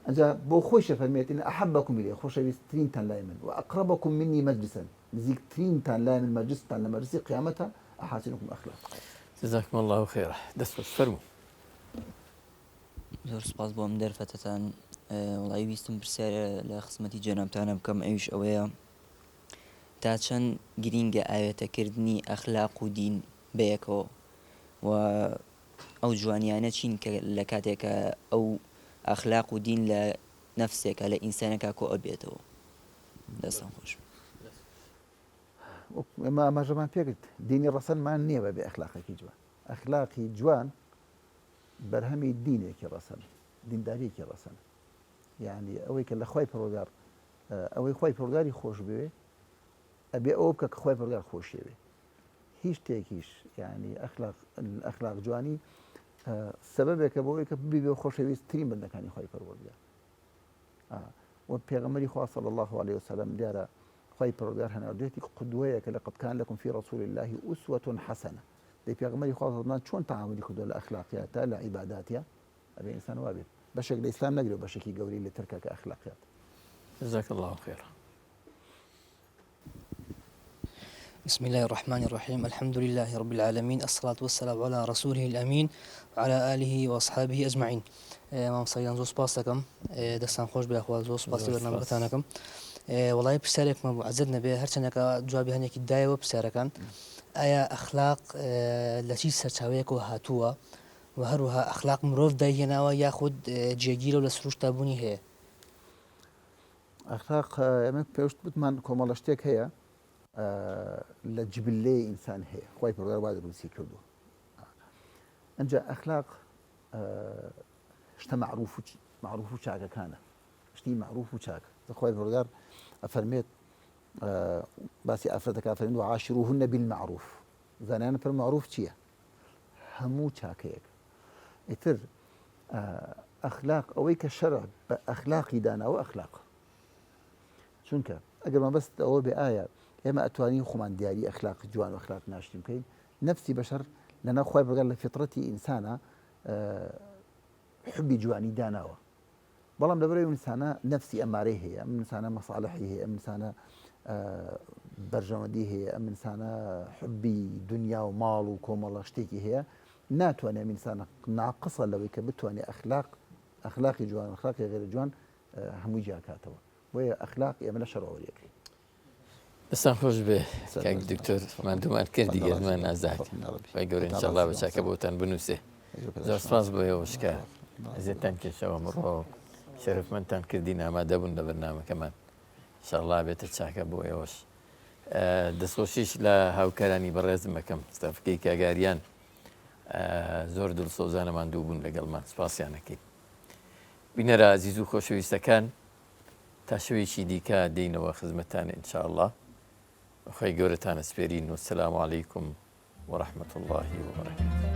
أنت بو خوش فرميت إن أحبكم إلي خوش بيسترين تان لايمن وأقربكم مني مجلسا نزيك ترين تان لايمن مجلس تان لما رسي قيامتها أحاسنكم أخلاق جزاكم الله خيرا دەست فەرموو زۆر سپاس بۆ ئەم دەرفەتەتان وڵی ویستم پرسیارە لە خزمەتی جەنابتانە بکەم ئەویش ئەوەیە تا چەند گرینگە ئاوێتەکردنی ئەخلاق و دین بەیەکەوە و ئەو جوانیانە چین کە لە کاتێکە ئەو ئەخلاق و دین لە نەفسێکە لە ئینسانەکە کۆ ئەبێتەوە دەستان خۆش ما جمان پێگرت دینی ڕەسەنمان نییە بە بێ ئەخلاقێکی جوان ئەخلاقی جوان بەرهەمی دینێکی ڕەسەن دینداریەکی ڕەسەن یعنی ئەوەی کە لە خۆی پەروەردگار ئەوەی خۆی پەروەردگاری خۆش بوێ ئەبێ ئەوە بکە کە خۆی پەروەردگار خۆشیەوێ هیچ شتێکیش یعنی ئەخلاق جوانی سەبەبێکە بۆ ئەوەی کە ببێ خۆشەویستترین بەندەکانی خۆی پەروەردگار و پێغەمبەری خوا صلی الله عليه وسلم دیارە خۆی پەروەردگار هەناردوێتی قودوەیە کە لەقەد كان لكم في رسول الله أسوة حسنة دەی پێغەمبەری خوا چۆن تەعاملی کردووە لە ئەخلاقیاتە لە عیباداتە ئەبێ ئینسان وا بێت بەشێک لە ئیسلام نەگرێت بەشێکی گەوری لە ترکە کە ئەخلاقیات جزاك الله خيرا بسم الله الرحمن الرحيم الحمد لله رب العالمين الصلاة والسلام على رسوله الأمين وعلى آله وأصحابه أجمعين مام صيان زوج باسكم دستان خوش بأخوات زوج باسي برنامجتانكم والله بسالك ما بعزدنا به هرچنك جوابي هنيك داي وبساركان أيا أخلاق التي سرتاويك وهاتوا وهروها أخلاق مروف داينا وياخد جيجيلو لسروش تابوني هي أخلاق من بيوشت بتمان كومالشتك هي لجبلي إنسان هي خوي برضه بعد روسي كردو أنجا أخلاق اشتا معروف وشاكا كان اشتي معروف وشاكا خوي برضه أفرميت باسي أفرتك أفرميت وعاشروهن بالمعروف زانانا بالمعروف تشيه همو شاكيك اتر أخلاق أويك الشرع أخلاقي دانا أو أخلاق چونکە ئەگەر ما بەست ئەوە بێ ئایا ئێمە ئەتوانین خۆمان دیاری ئەخلاق جوان و ئەخلاق ناشتی بکەین نفسی بەشەر لەناو خۆی بەگەر لە فیترەتی ئینسانە حبی جوانی داناوە بەڵام لەبەرەوەی ئینسانە نفسی ئەمارەی هەیە ئەم ئینسانە مەصالحی هەیە ئەم ئینسانە بەرژەوەندی هەیە ئەم ئینسانە حبی دنیا و ماڵ و کۆمەڵە شتێکی هەیە ناتوانێت ئینسانە ناقصە لەوەی کە بتوانێت ئەخلاقی جوان ئەخلاقی غێر جوان هەمووی جاکاتەوە وهي أخلاق يعملها شرعية. دەستان خۆش بێ کاک دکتۆر مادومان کردی گەرمان نازات وای گەورە ئینشاءالله بە چاکە بۆتان بنووسێ زۆر سپاس بۆ ئێوەش کە ئەزیێتان کێشەوە ئەمڕۆ شەرفمەندتان کردین ئامادە بوون لە بەرنامەکەمان ئینشاءالله بێتە چاکە بۆ ئێوەش دەستخۆشیش لە هاوکارانی بەڕێزم مەکەم ستافکەی کاگاریان زۆر دڵسۆزانەمان دوو بوون لەگەڵمان سپاسیانەکەین بینەرە عەزیز و خۆشەویستەکان تا شوێکی دیکە دێینەوە خزمەتانە ئینشاءالله خۆی گەورەتانە سپێرین و السلام عەلەیکم ورحمة الله وبركاته